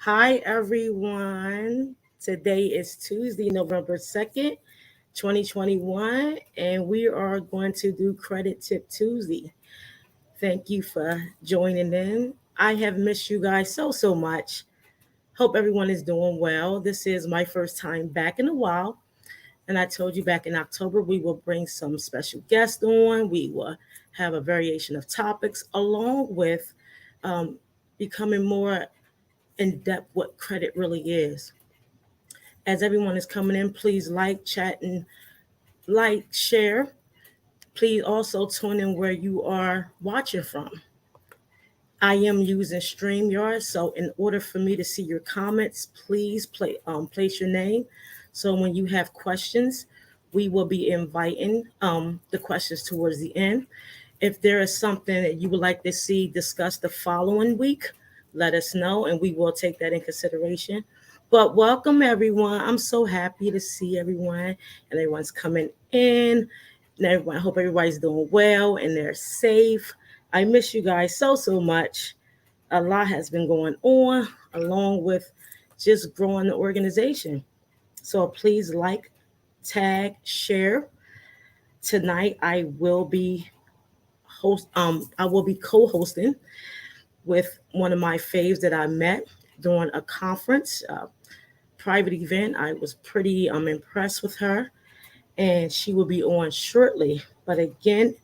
Hi, everyone. Today is Tuesday, November 2nd, 2021, and we are going to do Credit Tip Tuesday. Thank you for joining in. I have missed you guys so much. Hope everyone is doing well. This is my first time back in a while, and I told you back in October we will bring some special guests on. We will have a variation of topics along with um, becoming more in depth what credit really is. As everyone is coming in, please like, chat, and share. Please also tune in where you are watching from. I am using StreamYard, so in order for me to see your comments, please place your name. So when you have questions, we will be inviting the questions towards the end. If there is something that you would like to see discussed the following week, let us know and we will take that in consideration. But welcome everyone. I'm so happy to see everyone and everyone's coming in. And everyone, I hope everybody's doing well and they're safe. I miss you guys so much. A lot has been going on along with just growing the organization. So please like, tag, share. Tonight I will be co-hosting with one of my faves that I met during a conference, private event. I was pretty impressed with her, and she will be on shortly. But again,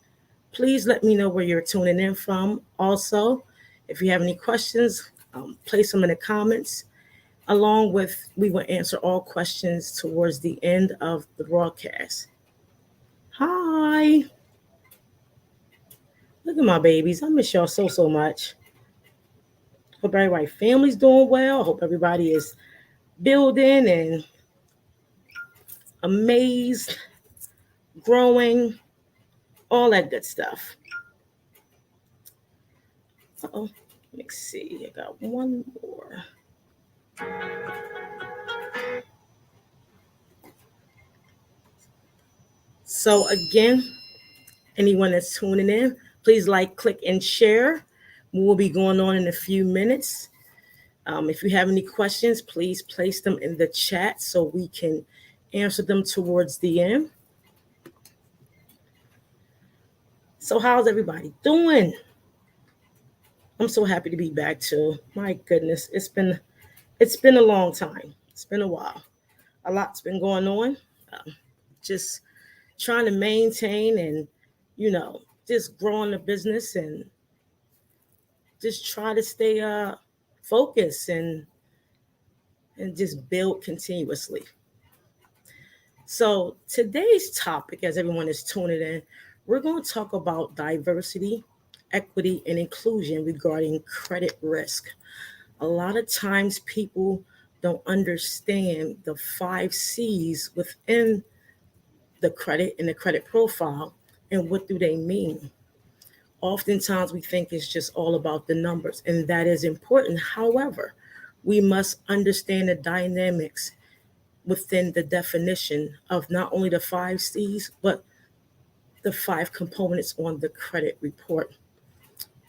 please let me know where you're tuning in from. Also, if you have any questions, place them in the comments. Along with, we will answer all questions towards the end of the broadcast. Hi, look at my babies. I miss y'all so much. Hope everybody family's doing well. Hope everybody is building and amazed, growing, all that good stuff. Uh-oh. Let me see. I got one more. So again, anyone that's tuning in, please like, click, and share. We will be going on in a few minutes. If you have any questions, please place them in the chat so we can answer them towards the end. So how's everybody doing? I'm so happy to be back too. My goodness, it's been a long time. It's been a while. A lot's been going on. Just trying to maintain and just growing the business and just try to stay focused and just build continuously. So today's topic, as everyone is tuning in, we're going to talk about diversity, equity, and inclusion regarding credit risk. A lot of times people don't understand the 5 C's within the credit and the credit profile and what do they mean. Oftentimes we think it's just all about the numbers, and that is important. However, we must understand the dynamics within the definition of not only the 5 C's, but the 5 components on the credit report.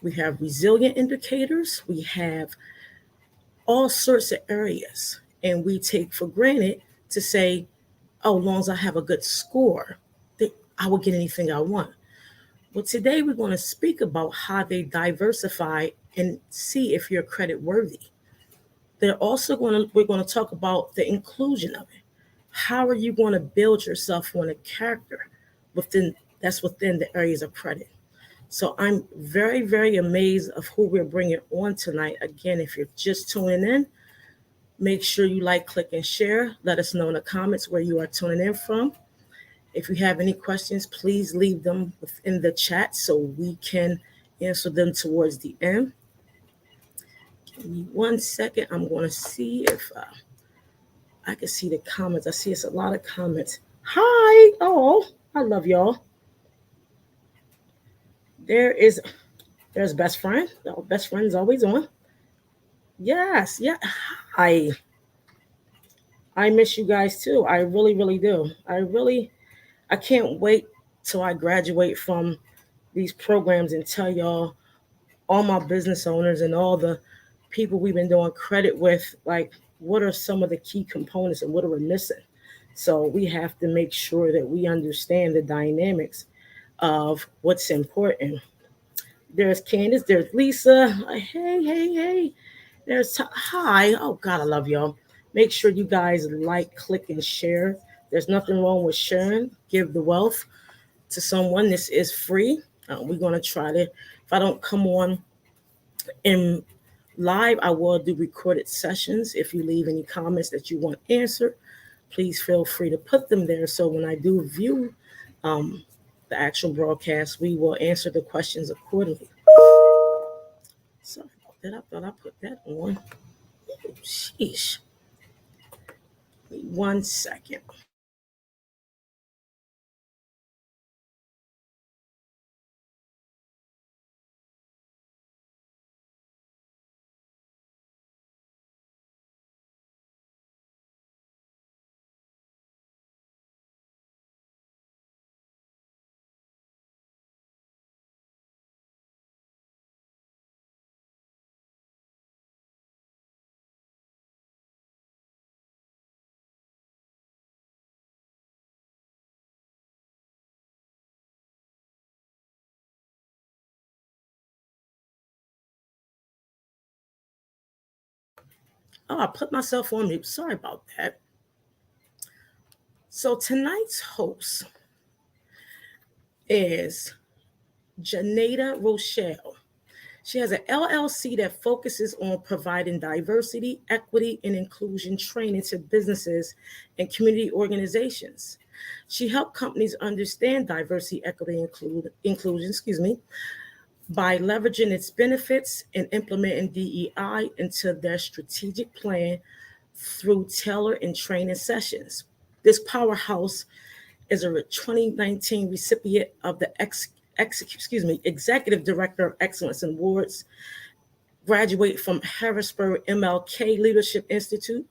We have resilient indicators, we have all sorts of areas, and we take for granted to say, oh, as long as I have a good score, I will get anything I want. Well, today we're going to speak about how they diversify and see if you're credit worthy. We're going to talk about the inclusion of it. How are you going to build yourself on a character within the areas of credit? So I'm very amazed of who we're bringing on tonight. Again, if you're just tuning in, make sure you like, click, and share. Let us know in the comments where you are tuning in from. If you have any questions, please leave them within the chat so we can answer them towards the end. Give me 1 second. I'm going to see if I can see the comments. I see it's a lot of comments. Hi. Oh, I love y'all. There's best friend. Oh, best friend's always on. Yes. Yeah. Hi. I miss you guys too. I really do. I can't wait till I graduate from these programs and tell y'all, all my business owners and all the people we've been doing credit with, like what are some of the key components and what are we missing. So we have to make sure that we understand the dynamics of what's important. There's Candace, there's Lisa. Hey, hey, hey. Hi. Oh God, I love y'all. Make sure you guys like, click, and share. There's nothing wrong with sharing. Give the wealth to someone. This is free. We're gonna try to. If I don't come on in live, I will do recorded sessions. If you leave any comments that you want answered, please feel free to put them there. So when I do view um, the actual broadcast, we will answer the questions accordingly. Sorry about that. I thought I put that on. Sheesh. 1 second. Oh, I put myself on mute. Sorry about that. So tonight's host is Janeda Rochelle. She has an LLC that focuses on providing diversity, equity, and inclusion training to businesses and community organizations. She helped companies understand diversity, equity, inclusion, by leveraging its benefits and implementing DEI into their strategic plan through tailored and training sessions. This powerhouse is a 2019 recipient of the Executive Director of Excellence Awards, graduate from Harrisburg MLK Leadership Institute,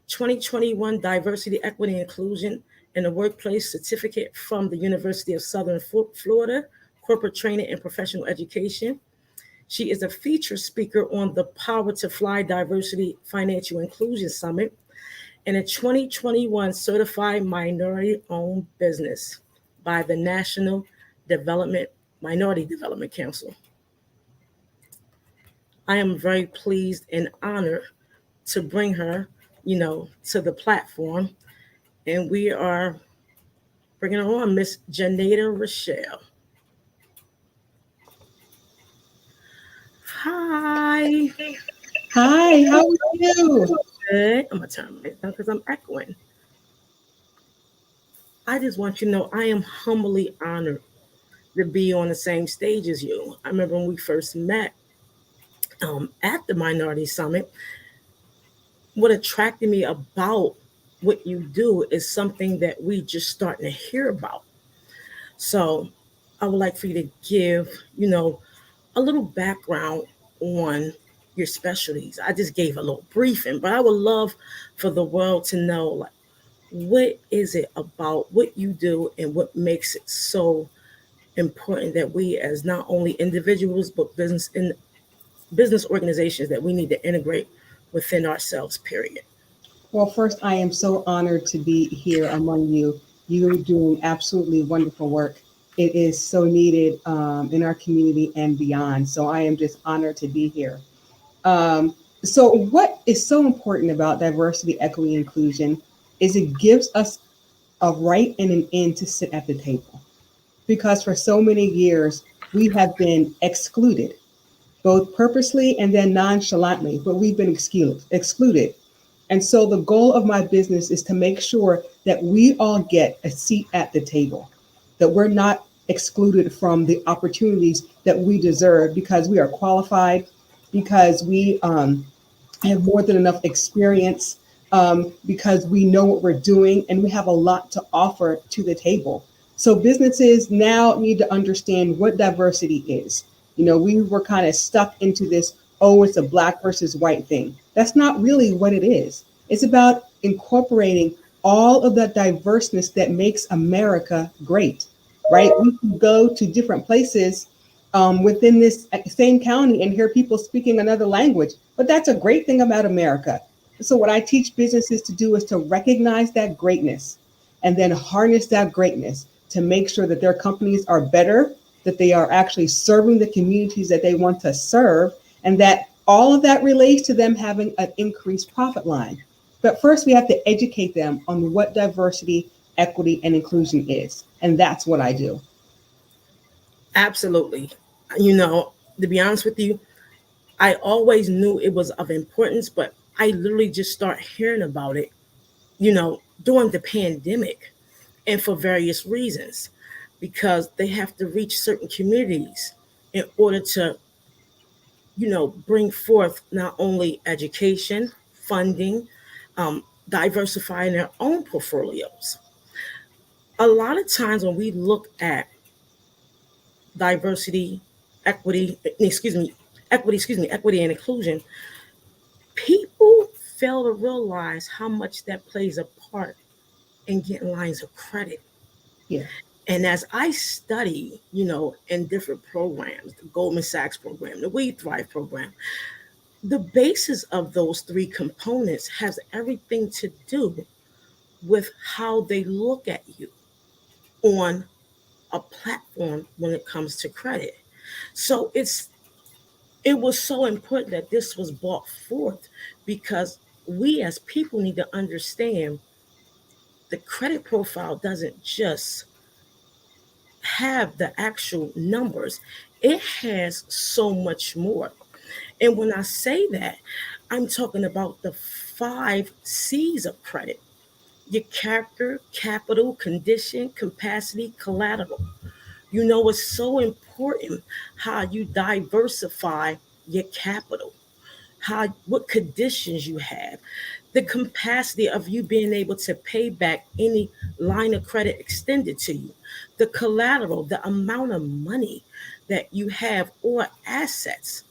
2021 Diversity, Equity, and Inclusion in the Workplace Certificate from the University of Southern Florida, Corporate Training and Professional Education. She is a featured speaker on the Power to Fly Diversity Financial Inclusion Summit and a 2021 Certified Minority-Owned Business by the National Minority Development Council. I am very pleased and honored to bring her, to the platform. And we are bringing her on, Miss Janeda Rochelle. Hi. Hi, how are you? Good. I'm going to turn my mic down because I'm echoing. I just want you to know I am humbly honored to be on the same stage as you. I remember when we first met at the Minority Summit, what attracted me about what you do is something that we just starting to hear about. So I would like for you to give, a little background on your specialties. I just gave a little briefing, but I would love for the world to know, like, what is it about what you do and what makes it so important that we, as not only individuals but business organizations, that we need to integrate within ourselves, period. Well, first, I am so honored to be here among you. You're doing absolutely wonderful work. It is so needed in our community and beyond. So I am just honored to be here. So, what is so important about diversity, equity, inclusion is it gives us a right and an end to sit at the table. Because for so many years, we have been excluded, both purposely and then nonchalantly, but we've been excluded. And so the goal of my business is to make sure that we all get a seat at the table, that we're not excluded from the opportunities that we deserve because we are qualified, because we have more than enough experience, because we know what we're doing and we have a lot to offer to the table. So businesses now need to understand what diversity is. We were kind of stuck into this, oh, it's a black versus white thing. That's not really what it is. It's about incorporating all of that diverseness that makes America great, right? We can go to different places within this same county and hear people speaking another language. But that's a great thing about America. So, what I teach businesses to do is to recognize that greatness and then harness that greatness to make sure that their companies are better, that they are actually serving the communities that they want to serve, and that all of that relates to them having an increased profit line. But first, we have to educate them on what diversity, equity, and inclusion is. And that's what I do. Absolutely. You know, to be honest with you, I always knew it was of importance, but I literally just start hearing about it, during the pandemic and for various reasons, because they have to reach certain communities in order to, bring forth not only education, funding, diversifying their own portfolios. A lot of times when we look at diversity, equity, excuse me, equity and inclusion, people fail to realize how much that plays a part in getting lines of credit. Yeah. And as I study, in different programs, the Goldman Sachs program, the We Thrive program, the basis of those three components has everything to do with how they look at you on a platform when it comes to credit. So it was so important that this was brought forth because we as people need to understand the credit profile doesn't just have the actual numbers, it has so much more. And when I say that, I'm talking about the 5 C's of credit: your character, capital, condition, capacity, collateral. It's so important how you diversify your capital, what conditions you have, the capacity of you being able to pay back any line of credit extended to you, the collateral, the amount of money that you have or assets,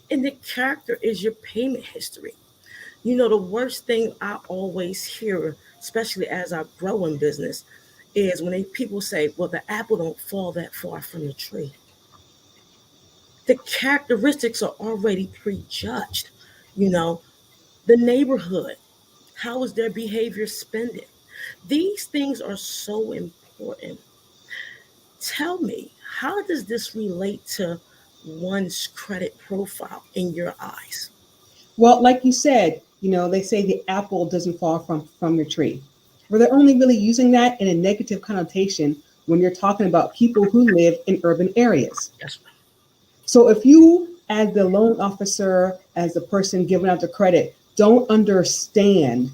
and the character is your payment history. The worst thing I always hear, especially as I grow in business, is when people say, well, the apple don't fall that far from the tree. The characteristics are already prejudged. You know, the neighborhood, how is their behavior spending? These things are so important. Tell me, how does this relate to one's credit profile in your eyes? Well, like you said, they say the apple doesn't fall from the tree. Well, they're only really using that in a negative connotation when you're talking about people who live in urban areas. Yes. So if you, as the loan officer, as the person giving out the credit, don't understand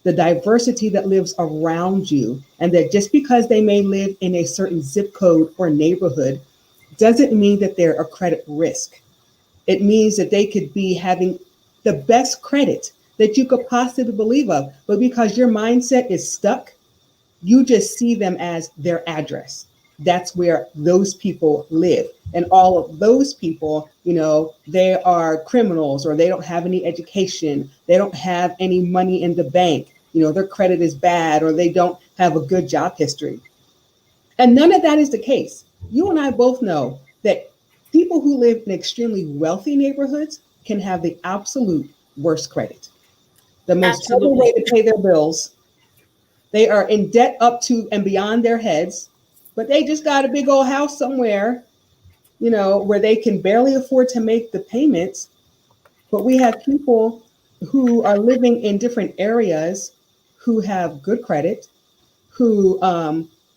the diversity that lives around you, and that just because they may live in a certain zip code or neighborhood doesn't mean that they're a credit risk. It means that they could be having the best credit that you could possibly believe of, but because your mindset is stuck, you just see them as their address. That's where those people live. And all of those people, they are criminals, or they don't have any education. They don't have any money in the bank. Their credit is bad, or they don't have a good job history. And none of that is the case. You and I both know that people who live in extremely wealthy neighborhoods can have the absolute worst credit, the most terrible Absolutely. way to pay their bills. They are in debt up to and beyond their heads, but they just got a big old house somewhere, where they can barely afford to make the payments. But we have people who are living in different areas who have good credit, who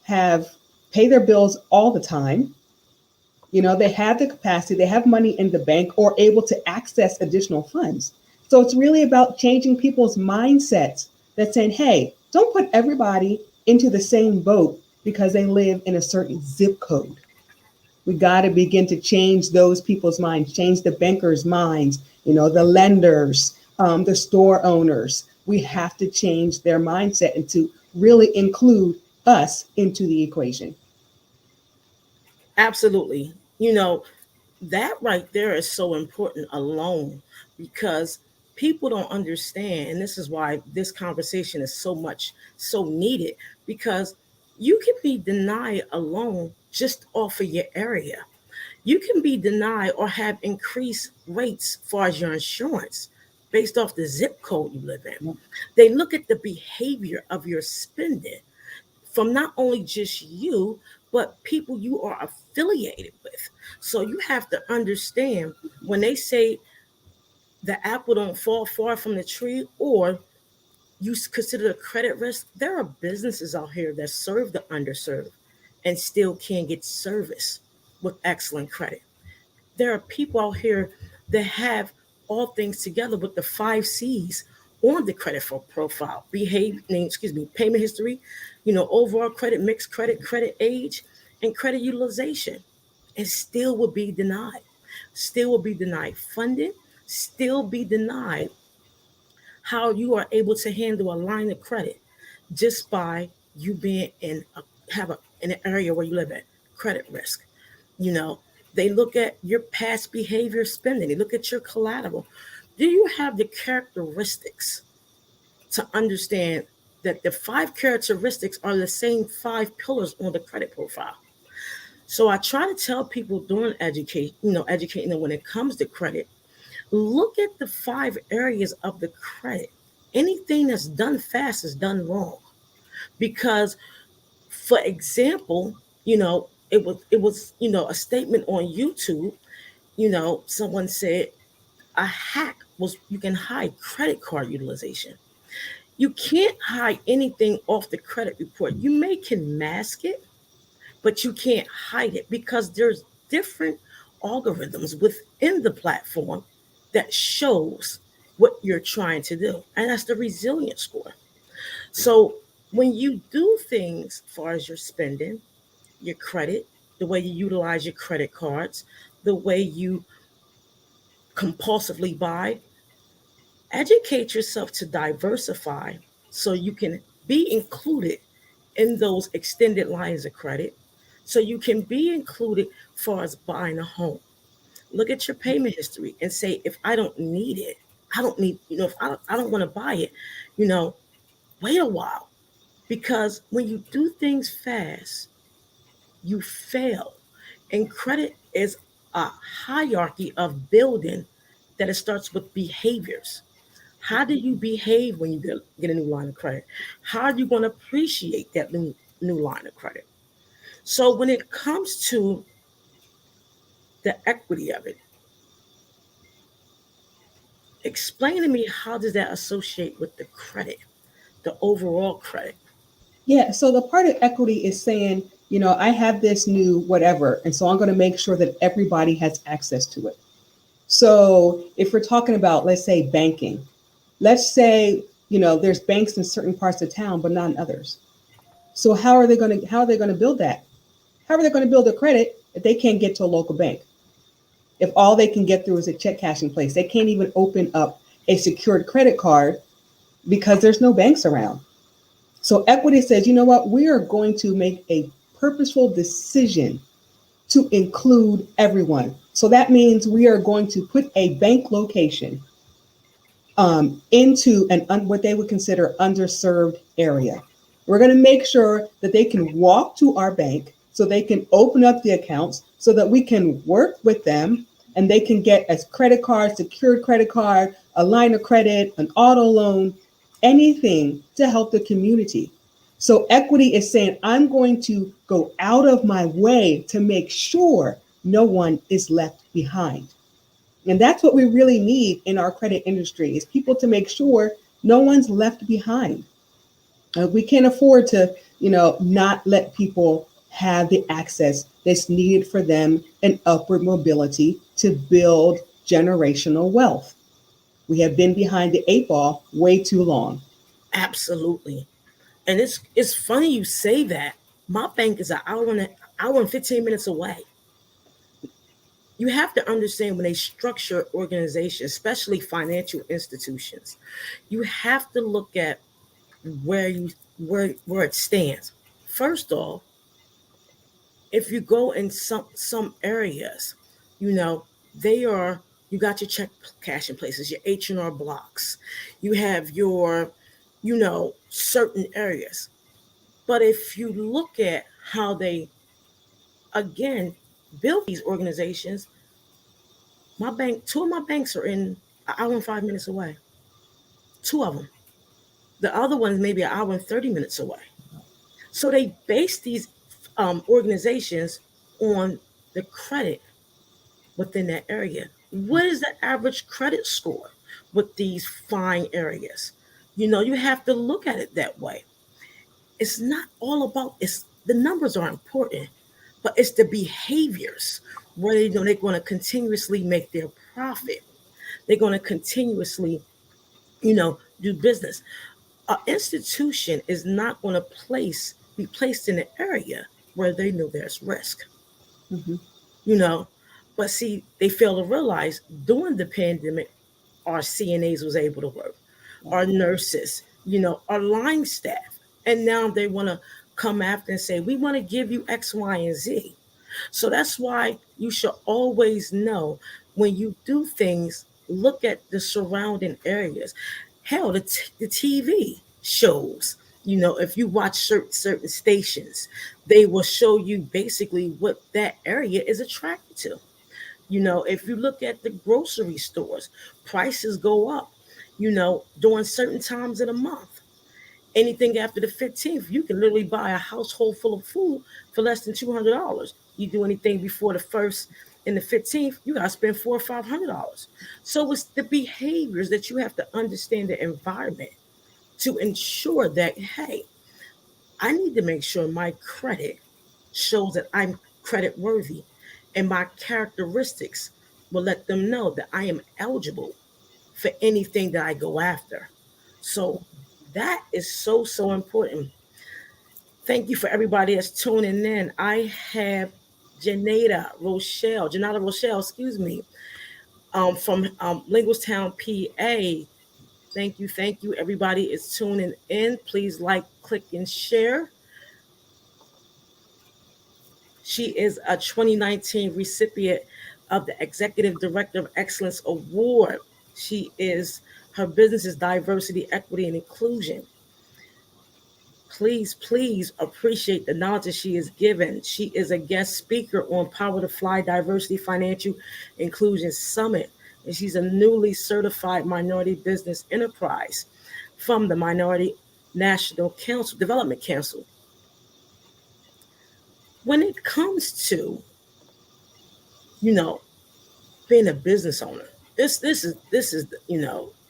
have pay their bills all the time. They have the capacity, they have money in the bank, or able to access additional funds. So it's really about changing people's mindsets, that saying, hey, don't put everybody into the same boat because they live in a certain zip code. We got to begin to change those people's minds, change the bankers' minds, the lenders, the store owners. We have to change their mindset and to really include us into the equation. Absolutely. That right there is so important alone because people don't understand. And this is why this conversation is so needed, because you can be denied a loan just off of your area. You can be denied or have increased rates as far as your insurance based off the zip code you live in. They look at the behavior of your spending from not only just you, but people you are affiliated with. So you have to understand when they say the apple don't fall far from the tree, or you consider a credit risk, there are businesses out here that serve the underserved and still can get service with excellent credit. There are people out here that have all things together with the 5 C's on the credit for profile: payment history, overall credit, mixed credit, credit age, and credit utilization, and still will be denied. Still will be denied funding, still be denied how you are able to handle a line of credit just by you being in an area where you live at credit risk. You know, they look at your past behavior spending, they look at your collateral. Do you have the characteristics to understand that the 5 characteristics are the same 5 pillars on the credit profile? So I try to tell people during educating them when it comes to credit, look at the 5 areas of the credit. Anything that's done fast is done wrong. Because, for example, it was a statement on YouTube. Someone said a hack was you can hide credit card utilization. You can't hide anything off the credit report. You may can mask it, but you can't hide it because there's different algorithms within the platform that shows what you're trying to do. And that's the resilience score. So when you do things as far as your spending, your credit, the way you utilize your credit cards, the way you compulsively buy, educate yourself to diversify so you can be included in those extended lines of credit, so you can be included as far as buying a home. Look at your payment history and say, if I don't need it, I don't need, if I don't want to buy it, you know, wait a while. Because when you do things fast, you fail. And credit is a hierarchy of building that it starts with behaviors. How do you behave when you get a new line of credit? How are you going to appreciate that new line of credit? So when it comes to the equity of it, explain to me, how does that associate with the credit, the overall credit? Yeah, so the part of equity is saying, I have this new whatever, and so I'm going to make sure that everybody has access to it. So if we're talking about, let's say, banking, let's say, there's banks in certain parts of town, but not in others. So how are they going to build that? How are they going to build a credit if they can't get to a local bank? If all they can get through is a check cashing place, they can't even open up a secured credit card because there's no banks around. So equity says, you know what, we are going to make a purposeful decision to include everyone. So that means we are going to put a bank location into what they would consider underserved area. We're going to make sure that they can walk to our bank so they can open up the accounts so that we can work with them and they can get a credit card, secured credit card, a line of credit, an auto loan, anything to help the community. So equity is saying, I'm going to go out of my way to make sure no one is left behind. And that's what we really need in our credit industry is people to make sure no one's left behind. We can't afford to, not let people have the access that's needed for them and upward mobility to build generational wealth. We have been behind the 8 ball way too long. Absolutely. And it's funny you say that. My bank is an hour and 15 minutes away. You have to understand, when they structure organizations, especially financial institutions, you have to look at where you where it stands. First off, if you go in some areas, you know, they are you got your check cashing places, your H&R blocks, you have your, certain areas. But if you look at how they, again, built these organizations. My bank, two of my banks are in an hour and 5 minutes away. Two of them. The other one's maybe an hour and 30 minutes away. So they base these organizations on the credit within that area. What is the average credit score with these fine areas? You have to look at it that way. It's not all about it's the numbers are important, but it's the behaviors where they're going to continuously make their profit. They're going to continuously, do business. An institution is not going to be placed in an area where they know there's risk, Hmm. you know. But see, they fail to realize during the pandemic, our CNAs was able to work, our nurses, our line staff, and now they want to come after and say, we want to give you X, Y, and Z. So that's why you should always know when you do things, look at the surrounding areas. Hell, the TV shows, if you watch certain stations, they will show you basically what that area is attracted to. If you look at the grocery stores, prices go up, during certain times of the month. Anything after the 15th, you can literally buy a household full of food for less than $200. You do anything before the first and the 15th, you got to spend $400 or $500. So it's the behaviors that you have to understand the environment to ensure that, hey, I need to make sure my credit shows that I'm credit worthy and my characteristics will let them know that I am eligible for anything that I go after. So that is so, so important. Thank you for everybody that's tuning in. I have Janata Rochelle, excuse me, from Linguistown, PA. Thank you. Everybody is tuning in. Please like, click, and share. She is a 2019 recipient of the Executive Director of Excellence Award. Her business is diversity, equity, and inclusion. Please appreciate the knowledge that she is given. She is a guest speaker on Power to Fly Diversity Financial Inclusion Summit, and she's a newly certified minority business enterprise from the Minority National Council, Development Council. When it comes to, you know, being a business owner, this is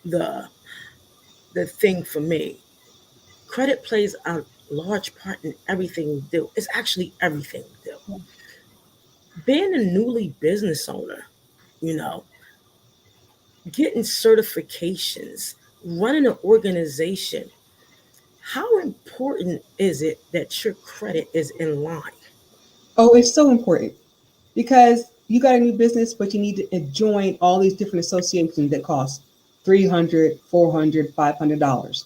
the thing for me. Credit plays a large part in everything we do. It's actually everything we do. Being a newly business owner, you know, getting certifications, running an organization, how important is it that your credit is in line? Oh, it's so important because you got a new business, but you need to join all these different associations that cost $300, $400, $500.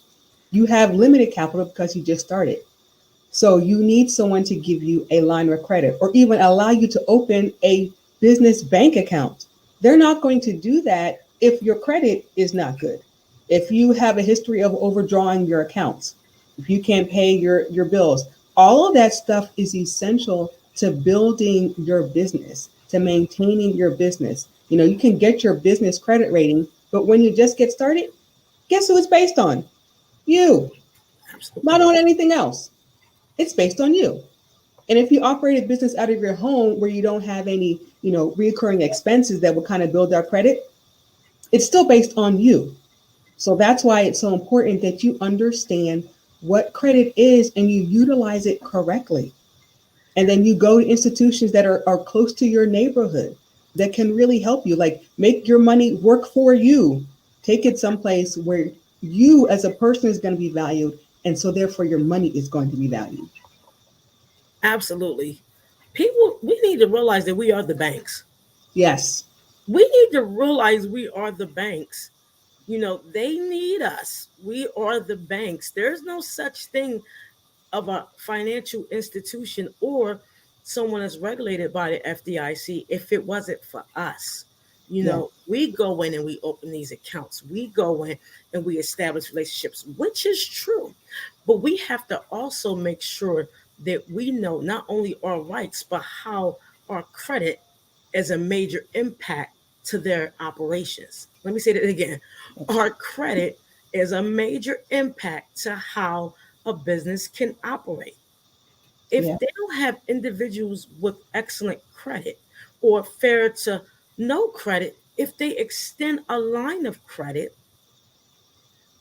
You have limited capital because you just started. So you need someone to give you a line of credit or even allow you to open a business bank account. They're not going to do that if your credit is not good. If you have a history of overdrawing your accounts, if you can't pay your bills, all of that stuff is essential to building your business, to maintaining your business. You can get your business credit rating, but when you just get started, guess who it's based on? You, not Absolutely. on anything else. It's based on you. And if you operate a business out of your home where you don't have any, recurring expenses that will kind of build our credit, it's still based on you. So that's why it's so important that you understand what credit is and you utilize it correctly. And then you go to institutions that are close to your neighborhood that can really help you, like make your money work for you. Take it someplace where you as a person is going to be valued. And so therefore your money is going to be valued. Absolutely. People, we need to realize that we are the banks. Yes. We need to realize we are the banks. They need us. We are the banks. There's no such thing of a financial institution or someone that's regulated by the FDIC if it wasn't for us. Yeah. We go in and we open these accounts. We go in and we establish relationships, which is true. But we have to also make sure that we know not only our rights, but how our credit is a major impact to their operations. Let me say that again. Our credit is a major impact to how a business can operate. If Yeah. they don't have individuals with excellent credit or fair to no credit, if they extend a line of credit,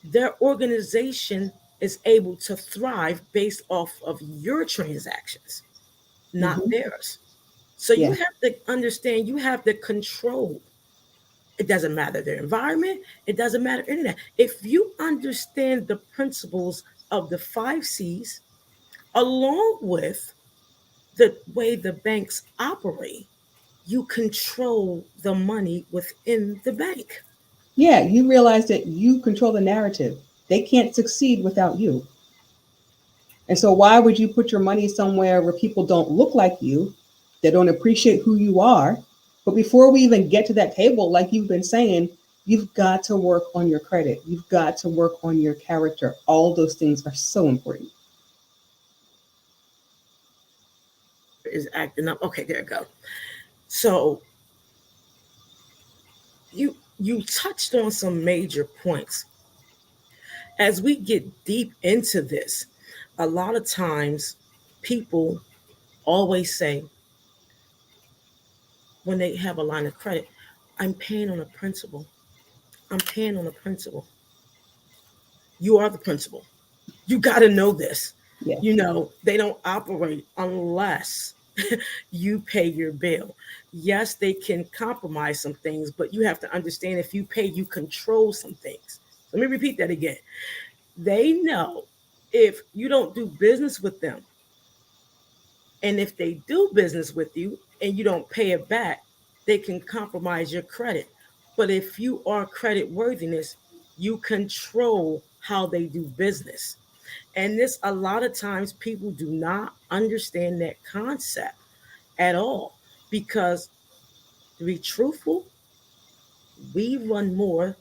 their organization is able to thrive based off of your transactions, not Hmm. theirs. So you Yeah. have to understand you have the control. It doesn't matter their environment, it doesn't matter any of that. If you understand the principles of the 5 C's along with the way the banks operate, you control the money within the bank. Yeah. You realize that you control the narrative. They can't succeed without you. And so, why would you put your money somewhere where people don't look like you, they don't appreciate who you are? But before we even get to that table, like you've been saying, you've got to work on your credit. You've got to work on your character. All those things are so important. Is acting up. Okay, there you go. So you touched on some major points. As we get deep into this, a lot of times people always say when they have a line of credit, I'm paying on a principal. I'm paying on a principal. You are the principal. You got to know this. Yeah. They don't operate unless you pay your bill. Yes, they can compromise some things, but you have to understand if you pay, you control some things. Let me repeat that again. They know if you don't do business with them, and if they do business with you and you don't pay it back, they can compromise your credit. But if you are credit worthiness, you control how they do business. And this, a lot of times, people do not understand that concept at all because, to be truthful, we run more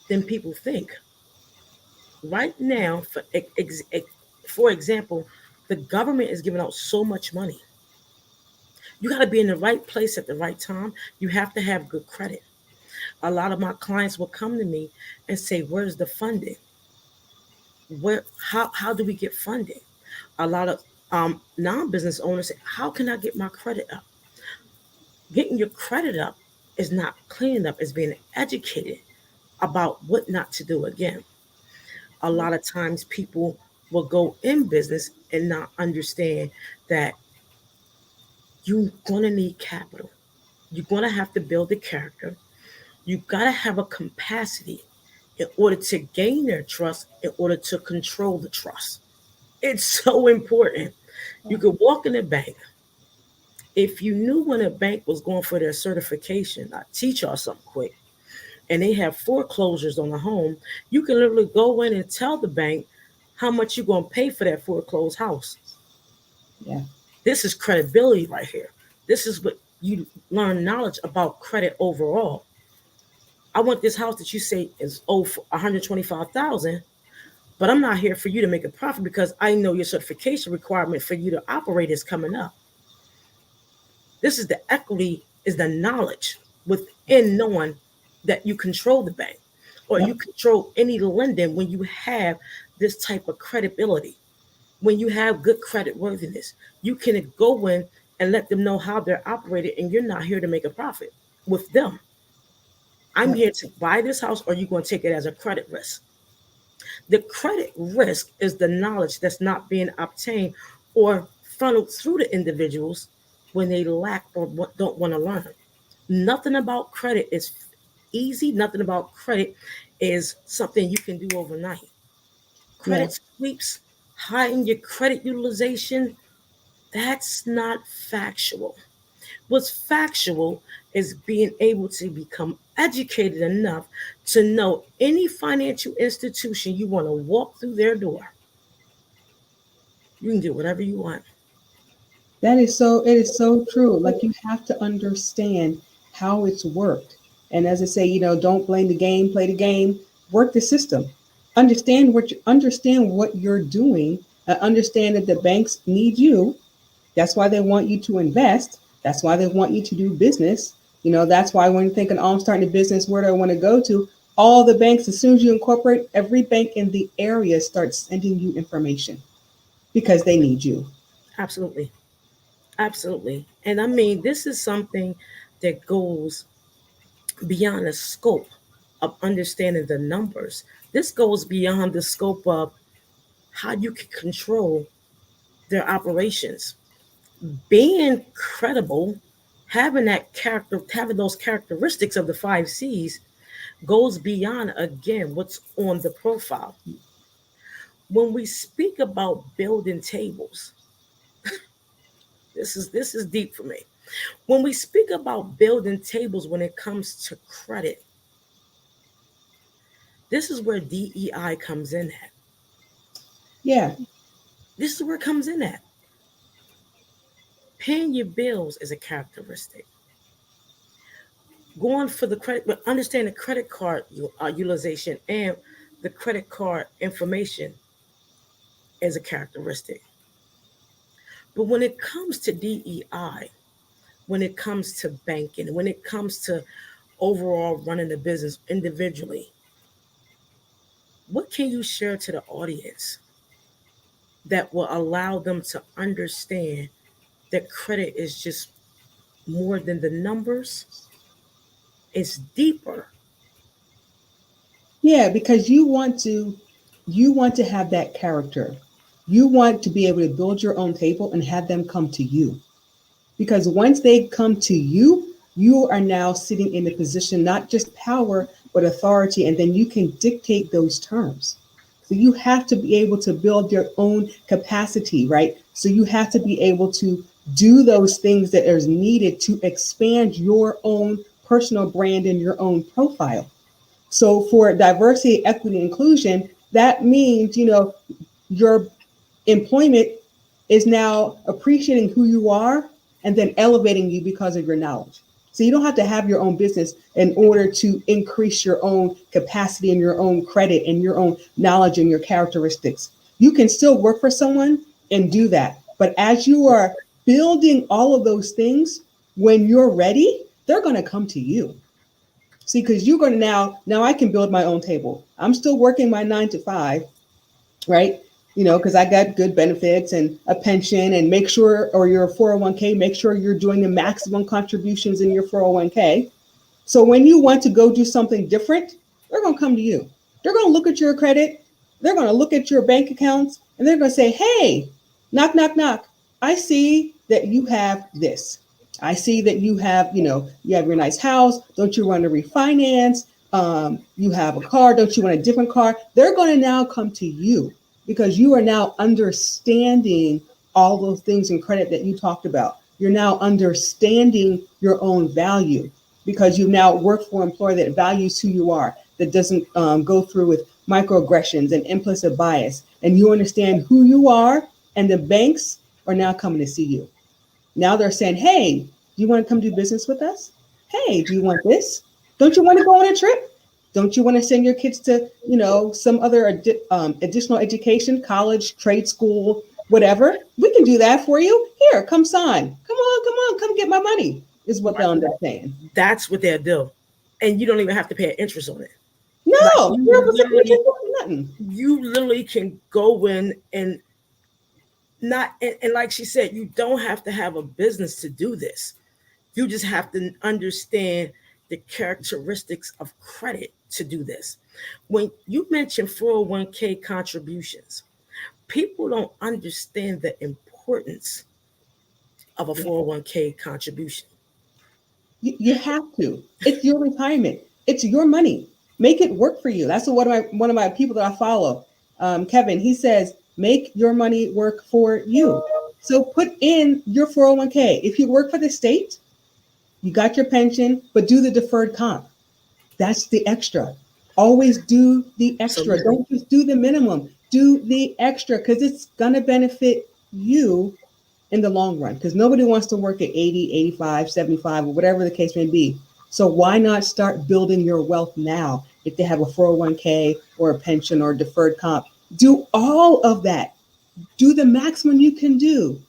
than people think. Right now, for example, the government is giving out so much money. You got to be in the right place at the right time. You have to have good credit. A lot of my clients will come to me and say, "Where's the funding? Where? How do we get funding?" A lot of non-business owners say, "How can I get my credit up?" Getting your credit up is not cleaning up; it's being educated about what not to do again. A lot of times, people will go in business and not understand that you're gonna need capital. You're gonna have to build a character. You got to have a capacity in order to gain their trust, in order to control the trust. It's so important. You could walk in a bank. If you knew when a bank was going for their certification, I teach y'all something quick, and they have foreclosures on a home, you can literally go in and tell the bank how much you're going to pay for that foreclosed house. Yeah. This is credibility right here. This is what you learn knowledge about credit overall. I want this house that you say is owed for 125,000, but I'm not here for you to make a profit because I know your certification requirement for you to operate is coming up. This is the equity, is the knowledge within knowing that you control the bank or you Yep. control any lending when you have this type of credibility, when you have good credit worthiness. You can go in and let them know how they're operated, and you're not here to make a profit with them. I'm Yep. here to buy this house, or you're going to take it as a credit risk. The credit risk is the knowledge that's not being obtained or funneled through the individuals when they lack or don't want to learn. Nothing about credit is easy. Nothing about credit is something you can do overnight. Yeah. Credit sweeps, hiding your credit utilization, that's not factual. What's factual is being able to become educated enough to know any financial institution you want to walk through their door, you can do whatever you want. That is so, it is so true. Like you have to understand how it's worked. And as I say, don't blame the game, play the game, work the system. Understand what you're doing. Understand that the banks need you. That's why they want you to invest. That's why they want you to do business. That's why when you think, oh, I'm starting a business, where do I want to go to? All the banks, as soon as you incorporate, every bank in the area starts sending you information because they need you. Absolutely. Absolutely. And I mean, this is something that goes beyond the scope of understanding the numbers. This goes beyond the scope of how you can control their operations. Being credible, having those characteristics of the 5 C's goes beyond, again, what's on the profile. When we speak about building tables, this is deep for me. When we speak about building tables when it comes to credit, this is where DEI comes in at. Yeah. This is where it comes in at. Paying your bills is a characteristic. Going for the credit, but understand the credit card utilization and the credit card information is a characteristic. But when it comes to DEI, when it comes to banking, when it comes to overall running the business individually, what can you share to the audience that will allow them to understand that credit is just more than the numbers? It's deeper. Yeah, because you want to have that character. You want to be able to build your own table and have them come to you. Because once they come to you, you are now sitting in a position, not just power, but authority, and then you can dictate those terms. So you have to be able to build your own capacity, right? So you have to be able to do those things that are needed to expand your own personal brand and your own profile. So for diversity, equity, inclusion, that means, your employment is now appreciating who you are and then elevating you because of your knowledge. So you don't have to have your own business in order to increase your own capacity and your own credit and your own knowledge and your characteristics. You can still work for someone and do that. But as you are building all of those things, when you're ready, they're going to come to you. See, because you're going to now I can build my own table. I'm still working my 9 to 5, right? Because I got good benefits and a pension, and make sure, or your 401k, make sure you're doing the maximum contributions in your 401k. So when you want to go do something different, they're going to come to you. They're going to look at your credit. They're going to look at your bank accounts, and they're going to say, hey, knock, knock, knock. I see that you have this. I see that you have your nice house. Don't you want to refinance? You have a car. Don't you want a different car? They're going to now come to you because you are now understanding all those things in credit that you talked about. You're now understanding your own value because you now work for an employer that values who you are, that doesn't go through with microaggressions and implicit bias. And you understand who you are, and the banks are now coming to see you. Now they're saying, hey, do you want to come do business with us? Hey, do you want this? Don't you want to go on a trip? Don't you want to send your kids to, some other additional education, college, trade school, whatever? We can do that for you. Here, come sign. Come on, come get my money, is what they'll end up saying. That's what they'll do. And you don't even have to pay interest on it. Like No, 0% interest, nothing. you literally can go in and not, and like she said, you don't have to have a business to do this. You just have to understand the characteristics of credit to do this. When you mention 401k contributions, people don't understand the importance of a 401k contribution. You have to. It's your retirement. It's your money. Make it work for you. That's what one of my people that I follow, Kevin. He says, make your money work for you. So put in your 401k. If you work for the state, you got your pension, but do the deferred comp. That's the extra. Always do the extra. Don't just do the minimum. Do the extra because it's gonna benefit you in the long run, because nobody wants to work at 80, 85, 75, or whatever the case may be. So why not start building your wealth now? If they have a 401k or a pension or a deferred comp, do all of that. Do the maximum you can do.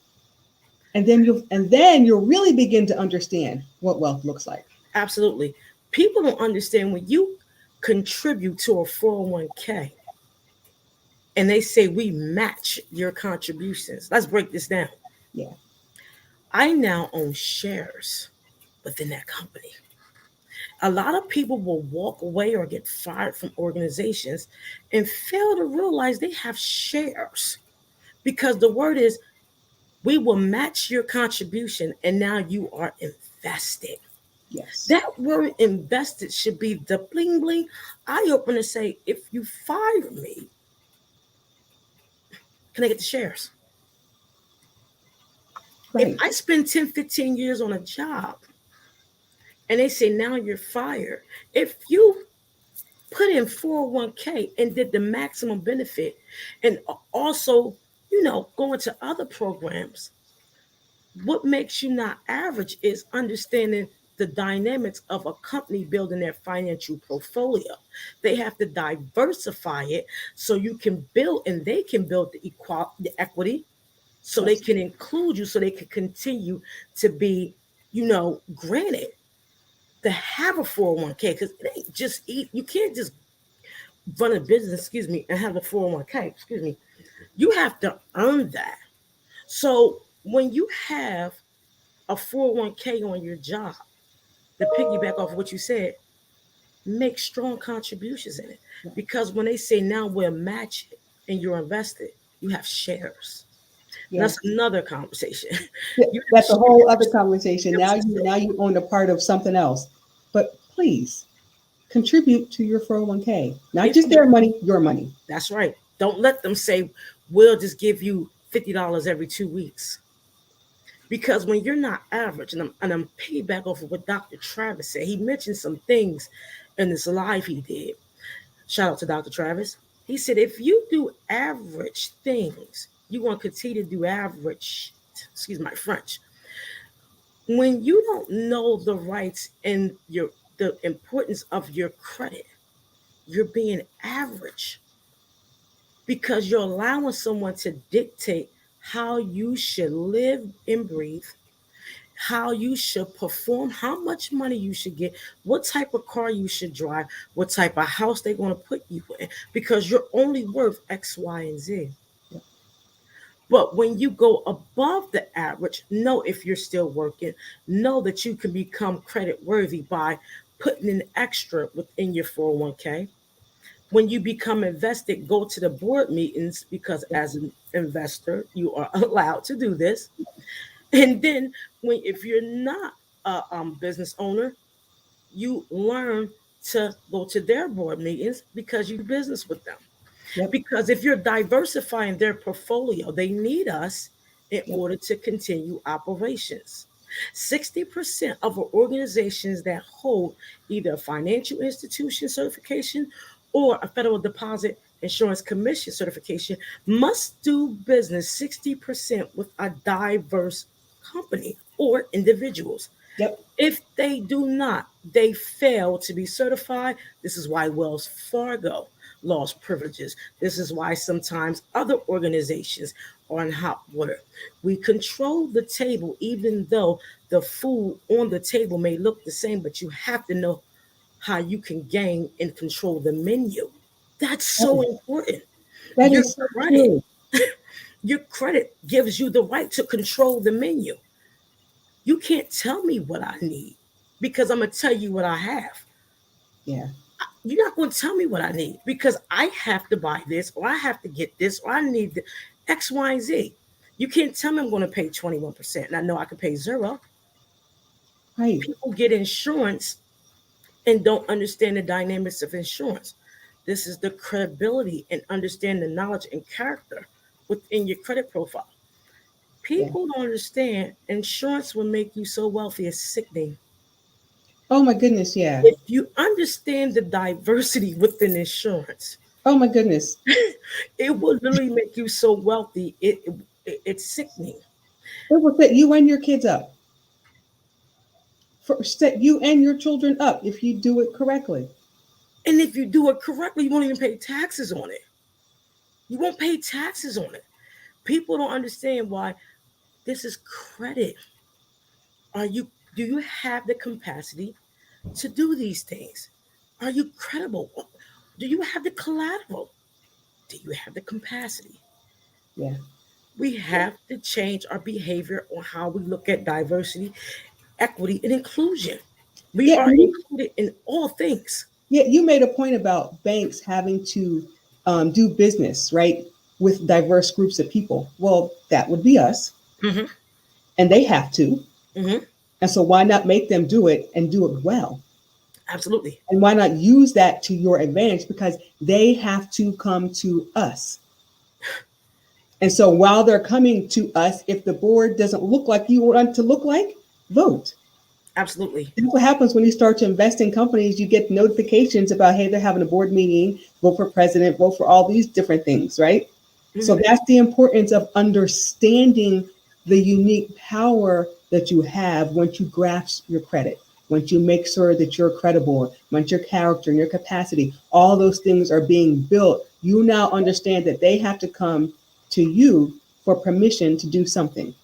And then you'll really begin to understand what wealth looks like. Absolutely. People don't understand when you contribute to a 401k and they say we match your contributions. Let's break this down. Yeah. I now own shares within that company. A lot of people will walk away or get fired from organizations and fail to realize they have shares because the word is we will match your contribution and now you are invested. Yes. That word invested should be the bling bling eye opener to say, if you fire me, can I get the shares? If Right. I spend 10, 15 years on a job and they say now you're fired, if you put in 401k and did the maximum benefit and also, going to other programs, what makes you not average is understanding the dynamics of a company building their financial portfolio. They have to diversify it so you can build and they can build the equity so they Yes. can include you so they can continue to be, granted to have a 401k because it ain't just eat. You can't just run a business, and have a 401k, You have to earn that. So when you have a 401k on your job, to piggyback off what you said, make strong contributions in it. Yeah. Because when they say now we'll match it and you're invested, you have shares. Yeah. That's another conversation. Yeah, You have that's a whole other shares. conversation. You know Now what I'm you saying? now you own a part of something else. But please contribute to your 401k. Not If just you, their money, your money. that's right. Don't let them say, we'll just give you $50 every 2 weeks. Because when you're not average, and I'm piggyback off of what Dr. Travis said, he mentioned some things in this live he did. Shout out to Dr. Travis. He said, if you do average things, you want to continue to do average, excuse my French. When you don't know the rights and the importance of your credit, you're being average because you're allowing someone to dictate how you should live and breathe, how you should perform, how much money you should get, what type of car you should drive, what type of house they're going to put you in, because you're only worth X, Y, and Z. Yep. But when you go above the average, know if you're still working, know that you can become credit worthy by putting in extra within your 401k. When you become invested, go to the board meetings because Yep. as an investor, you are allowed to do this. And then if you're not a business owner, you learn to go to their board meetings because you do business with them. Yep. Because if you're diversifying their portfolio, they need us in Yep. order to continue operations. 60% of organizations that hold either a financial institution certification or a federal deposit insurance commission certification must do business 60% with a diverse company or individuals. Yep. If they do not, they fail to be certified. This is why Wells Fargo lost privileges. This is why sometimes other organizations are in hot water. We control the table, even though the food on the table may look the same, but you have to know how you can gain and control the menu. That's so Oh, important. that Your is so credit, true. your credit gives you the right to control the menu. You can't tell me what I need because I'm going to tell you what I have. Yeah. You're not going to tell me what I need because I have to buy this or I have to get this or I need the X, Y, and Z. You can't tell me I'm going to pay 21% and I know I can pay zero. Right. People get insurance and don't understand the dynamics of insurance. This is the credibility and understand the knowledge and character within your credit profile. Yeah. People don't understand insurance will make you so wealthy it's sickening. Oh my goodness. Yeah. If you understand the diversity within insurance, Oh my goodness. it will literally make you so wealthy. It's sickening. It will set you and your kids up. Set you and your children up if you do it correctly. And if you do it correctly, you won't even pay taxes on it. You won't pay taxes on it. People don't understand why This is credit. Are you do you have the capacity to do these things? Are you credible? Do you have the collateral? Do you have the capacity? Yeah. We have to change our behavior on how we look at diversity, equity, and inclusion. We Yeah. are included in all things. Yeah, you made a point about banks having to do business, right, with diverse groups of people. Well, that would be us, Hmm. and they have to. Hmm. And so, why not make them do it and do it well? Absolutely. And why not use that to your advantage? Because they have to come to us. And so, while they're coming to us, if the board doesn't look like you want it to look like, vote. Absolutely. That's what happens when you start to invest in companies. You get notifications about, hey, they're having a board meeting, vote for president, vote for all these different things, right? Hmm. So that's the importance of understanding the unique power that you have once you grasp your credit, once you make sure that you're credible, once your character and your capacity, all those things are being built. You now understand that they have to come to you for permission to do something.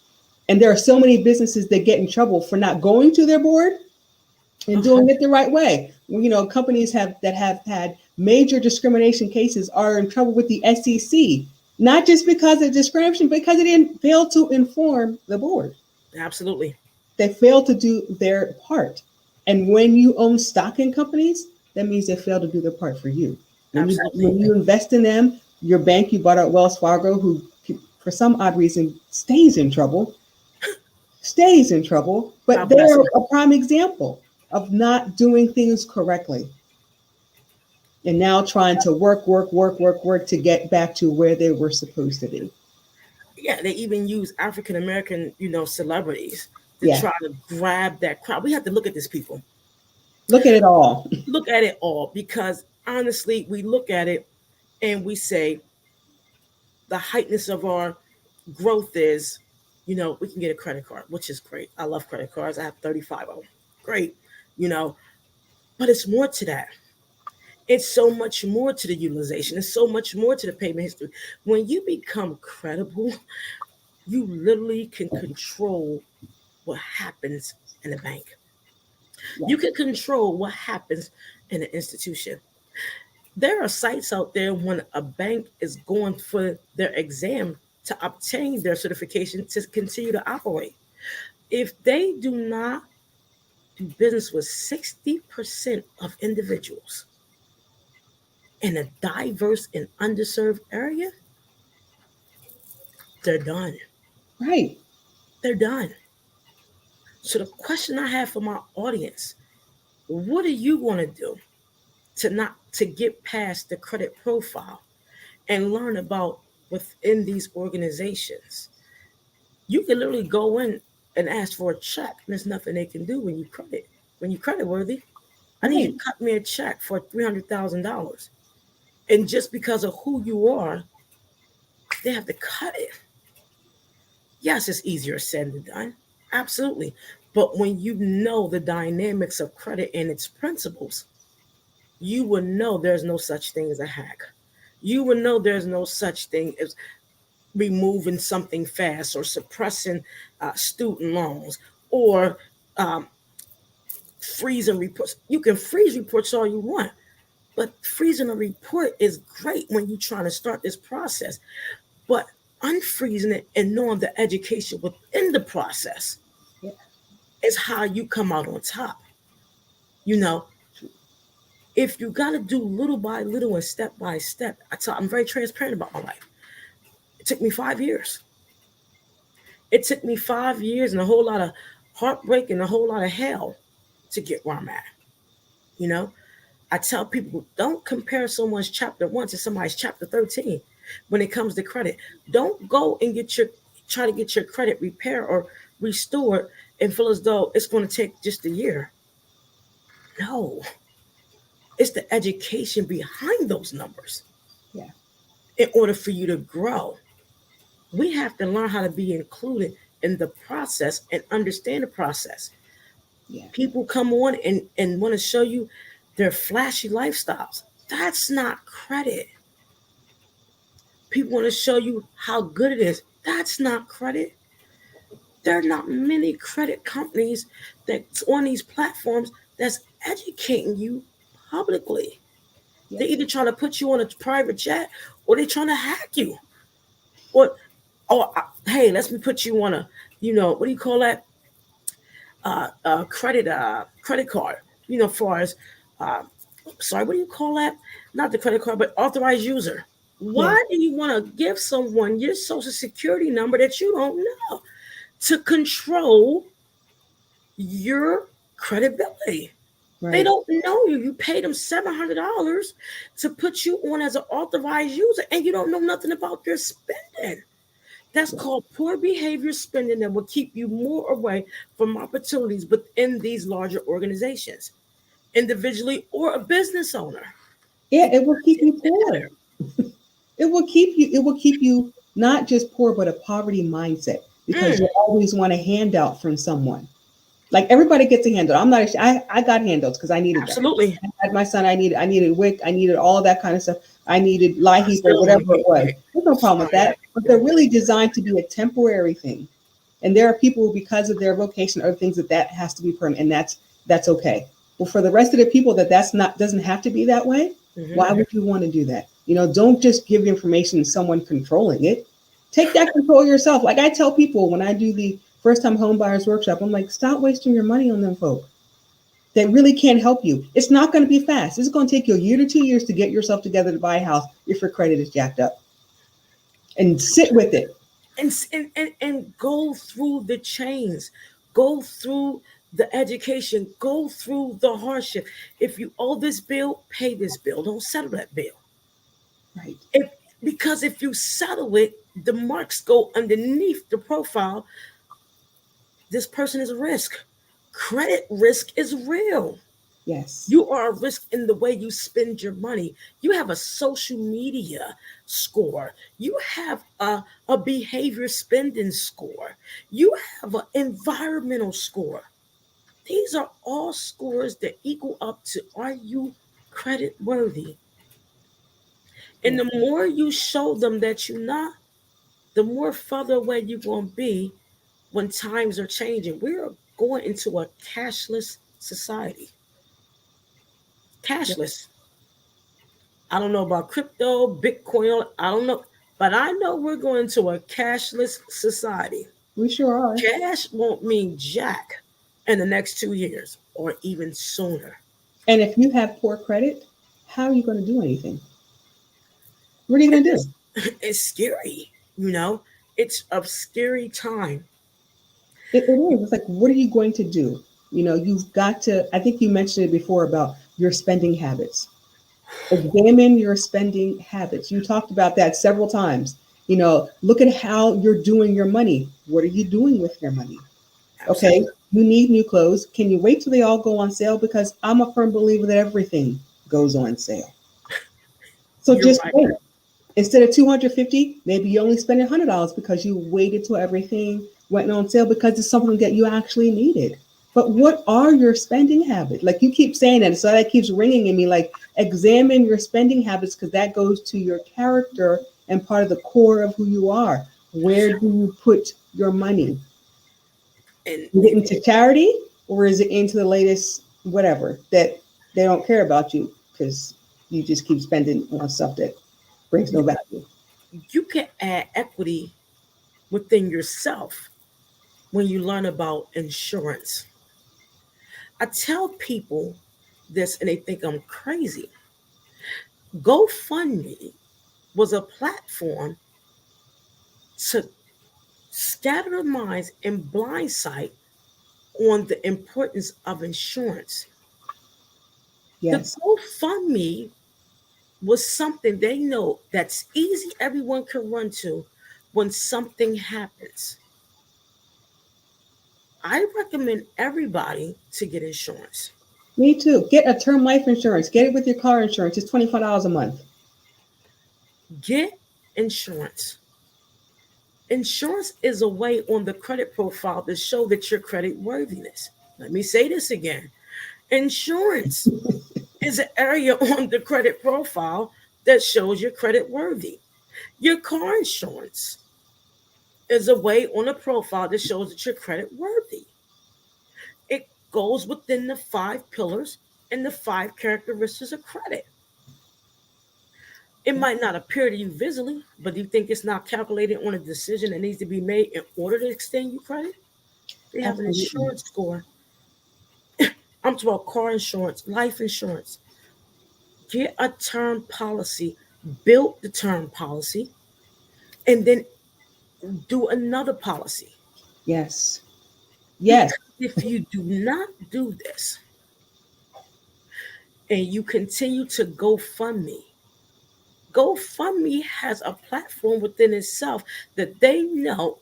And there are so many businesses that get in trouble for not going to their board and Okay. doing it the right way. You know, companies have had major discrimination cases are in trouble with the SEC, not just because of discrimination, but because they didn't fail to inform the board. Absolutely. They failed to do their part. And when you own stock in companies, that means they failed to do their part for you. Absolutely. When you invest in them, your bank, you bought out Wells Fargo, who for some odd reason stays in trouble, but God bless they're them. a prime example of not doing things correctly and now trying to work to get back to where they were supposed to be. Yeah, they even use African American, celebrities to Yeah, try to grab that crowd. We have to look at these people. look at it all. Look at it all because honestly, we look at it and we say the heightness of our growth is, we can get a credit card, which is great. I love credit cards. I have 35 of them. Great, you know, but it's more to that. It's so much more to the utilization. It's so much more to the payment history. When you become credible, you literally can control what happens in a bank. Yeah, You can control what happens in an institution. There are sites out there when a bank is going for their exam to obtain their certification to continue to operate. If they do not do business with 60% of individuals in a diverse and underserved area, they're done. right. They're done. So the question I have for my audience, what are you going to do to get past the credit profile and learn about within these organizations? You can literally go in and ask for a check, and there's nothing they can do when you credit worthy. I need you Right. to cut me a check for $300,000, and just because of who you are, they have to cut it. Yes, it's easier said than done, absolutely. But when you know the dynamics of credit and its principles, you will know there's no such thing as a hack. You will know there's no such thing as removing something fast or suppressing student loans or um, freezing reports. You can freeze reports all you want, but freezing a report is great when you're trying to start this process. But unfreezing it and knowing the education within the process Yeah. is how you come out on top. You know, if you got to do little by little and step by step, I'm very transparent about my life. It took me 5 years. It took me 5 years and a whole lot of heartbreak and a whole lot of hell to get where I'm at. You know, I tell people don't compare someone's chapter 1 to somebody's chapter 13 when it comes to credit. Don't go and try to get your credit repaired or restored and feel as though it's going to take just a year. No, it's the education behind those numbers Yeah. in order for you to grow. We have to learn how to be included in the process and understand the process. Yeah. People come on and want to show you their flashy lifestyles. That's not credit. People want to show you how good it is. That's not credit. There are not many credit companies that's on these platforms that's educating you publicly. They're Yes. either trying to put you on a private chat or they're trying to hack you. Or, hey, let's me put you on a, what do you call that? Credit card. Far as, uh, sorry, what do you call that? Not the credit card, but authorized user. Yes. Why do you want to give someone your social security number that you don't know to control your credibility? They Right. don't know you. You paid them $700 to put you on as an authorized user, and you don't know nothing about your spending. That's called poor behavior spending that will keep you more away from opportunities within these larger organizations, individually or a business owner. Yeah, It it will keep you doesn't poor. matter. It will keep you not just poor, but a poverty mindset because Mm, you always want a handout from someone. Like everybody gets a handout. I'm not. I got handouts because I needed them. absolutely. I had my son. I needed WIC. I needed all of that kind of stuff. I needed I LIHEAP or still whatever only it get was. WIC. There's no problem with Sorry. that. But they're really designed to be a temporary thing. And there are people because of their vocation or things that has to be permanent, and that's okay. But for the rest of the people that's not doesn't have to be that way. Hmm. Why would you want to do that? Don't just give information to someone controlling it. Take that control yourself. Like I tell people when I do the first time home buyers workshop, I'm like, stop wasting your money on them folk that really can't help you. It's not going to be fast. It's going to take you a year to 2 years to get yourself together to buy a house if your credit is jacked up. And sit with it. And go through the chains, go through the education, go through the hardship. If you owe this bill, pay this bill. Don't settle that bill. Right. If Because if you settle it, the marks go underneath the profile. This person is a risk. Credit risk is real. Yes. You are a risk in the way you spend your money. You have a social media score. You have a behavior spending score. You have an environmental score. These are all scores that equal up to, are you credit worthy? And Yeah. the more you show them that you're not, the more further away you're going to be when times are changing. We're going into a cashless society. Yeah. Cashless. I don't know about crypto, Bitcoin, I don't know. But I know we're going to a cashless society. We sure are. Cash won't mean jack in the next 2 years or even sooner. And if you have poor credit, how are you going to do anything? What are you And going to do? it's scary, you know? It's a scary time. It is. It's like, what are you going to do? You've got to, I think you mentioned it before about your spending habits. Examine your spending habits. You talked about that several times. Look at how you're doing your money. What are you doing with your money? Okay, Absolutely. you need new clothes. Can you wait till they all go on sale? Because I'm a firm believer that everything goes on sale. So You're just right. wait. Instead of 250, maybe you only spend $100 because you waited till everything went on sale because it's something that you actually needed. But what are your spending habits? Like you keep saying that, so that keeps ringing in me. Like examine your spending habits because that goes to your character and part of the core of who you are. Where do you put your money? And Is it into charity or is it into the latest whatever that they don't care about you because you just keep spending on stuff that brings no value? you can add equity within yourself when you learn about insurance. I tell people this and they think I'm crazy. GoFundMe was a platform to scatter minds and blindsight on the importance of insurance. The Yes. GoFundMe was something they know that's easy, everyone can run to when something happens. I recommend everybody to get insurance. Me too. Get a term life insurance. Get it with your car insurance. It's $25 a month. Get insurance. Insurance is a way on the credit profile to show that your credit worthiness. Let me say this again. Insurance is an area on the credit profile that shows your credit worthy. Your car insurance. is a way on a profile that shows that you're credit worthy. It goes within the 5 pillars and the 5 characteristics of credit. It Yeah, might not appear to you visibly, but do you think it's not calculated on a decision that needs to be made in order to extend you credit? They have an absolutely. insurance score. I'm talking about car insurance, life insurance. Get a term policy, build the term policy, and then do another policy. Yes. Yes. Because if you do not do this and you continue to GoFundMe has a platform within itself that they know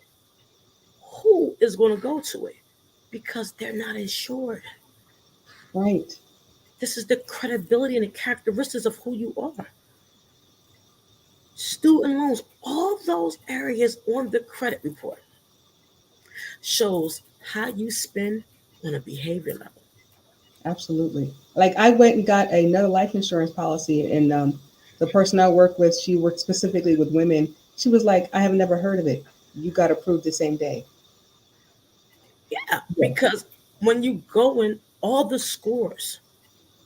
who is going to go to it because they're not insured. Right. This is the credibility and the characteristics of who you are. Student loans, all those areas on the credit report shows how you spend on a behavior level. Absolutely. Like I went and got another life insurance policy, and the person I work with, she worked specifically with women. She was like, "I have never heard of it. You got approved the same day." Yeah, Yeah. because when you go in, all the scores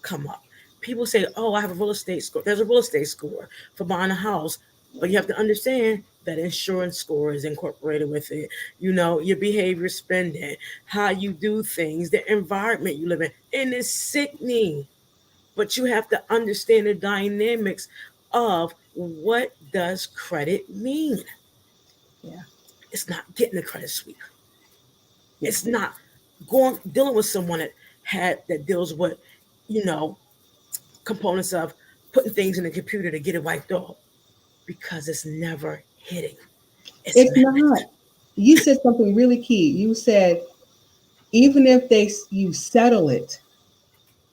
come up. People say, "Oh, I have a real estate score." There's a real estate score for buying a house, but you have to understand that insurance score is incorporated with it. You know, your behavior, spending, how you do things, the environment you live in, and it's sickening. But you have to understand the dynamics of what does credit mean. Yeah. It's not getting a credit sweep. Yeah. It's not going dealing with someone that deals with, you know, components of putting things in the computer to get it wiped off because it's never hitting. It's It's missed. not. You said something really key. You said even if you settle it,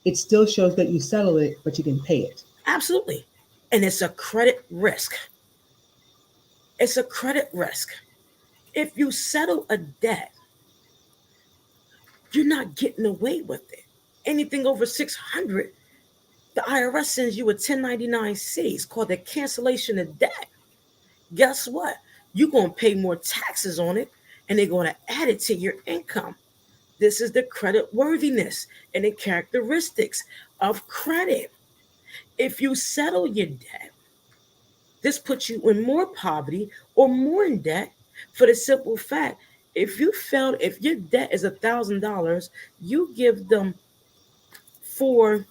it still shows that you settled it, but you didn't pay it. Absolutely. And it's a credit risk. It's a credit risk. If you settle a debt, you're not getting away with it. Anything over 600, the IRS sends you a 1099-C. It's called the cancellation of debt. Guess what? You're going to pay more taxes on it and they're going to add it to your income. This is the credit worthiness and the characteristics of credit. If you settle your debt, this puts you in more poverty or more in debt for the simple fact if your debt is $1,000, you give them four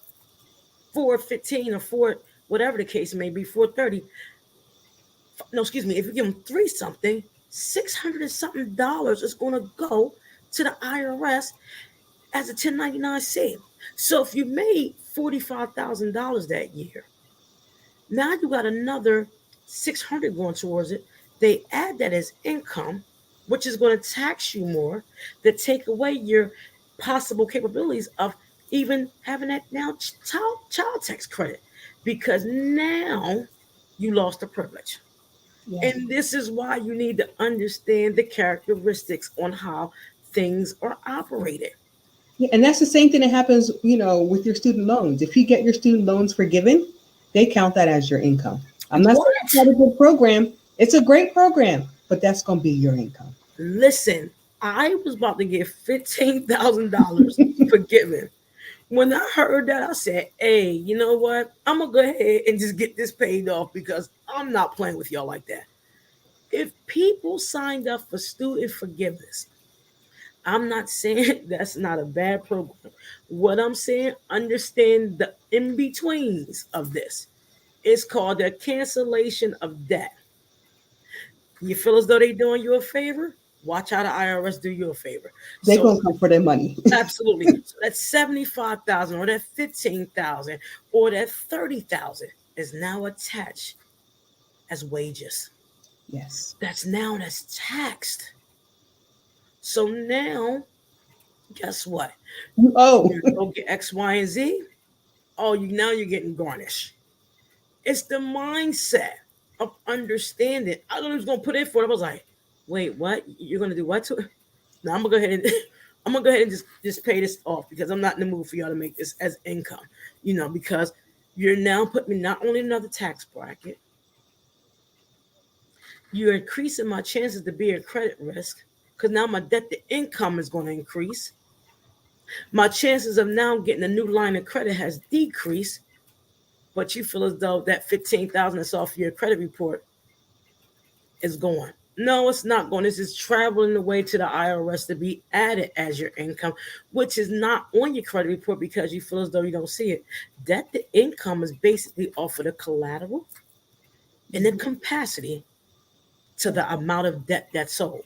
15 or four whatever the case may be 430. No, excuse me. If you give them three something, 600 and something dollars is going to go to the IRS as a 1099-C. So if you made $45,000 that year, now you got another 600 going towards it. They add that as income, which is going to tax you more, to take away your possible capabilities of even having that now child tax credit because now you lost the privilege. Yeah. And this is why you need to understand the characteristics on how things are operated. Yeah, and that's the same thing that happens, with your student loans. If you get your student loans forgiven, they count that as your income. I'm not saying it's What? not a good program. It's a great program, but that's going to be your income. Listen, I was about to get $15,000 forgiven. When I heard that, I said, hey, you know what? I'm going to go ahead and just get this paid off because I'm not playing with y'all like that. If people signed up for student forgiveness, I'm not saying that's not a bad program. What I'm saying, understand the in betweens of this. It's called the cancellation of debt. You feel as though they're doing you a favor? Watch how the IRS do you a favor. They're So going to come for their money. absolutely. So that 75,000 or that 15,000 or that 30,000 is now attached as wages. Yes. That's taxed. So now, guess what? Oh, You're gonna get X, Y, and Z. Oh, you're getting garnished. It's the mindset of understanding. I thought he was gonna put in for it. I was like, wait, what? You're gonna do what to it? No, I'm gonna go ahead and I'm gonna go ahead and just pay this off because I'm not in the mood for y'all to make this as income. Because you're now putting me not only in another tax bracket, You're increasing my chances to be a credit risk because now my debt to income is going to increase. My chances of now getting a new line of credit has decreased, but you feel as though that 15,000 that's off your credit report is gone. No, it's not going. This is traveling away to the IRS to be added as your income, which is not on your credit report because you feel as though you don't see it. Debt to income is basically off of the collateral and the capacity to the amount of debt that's owed.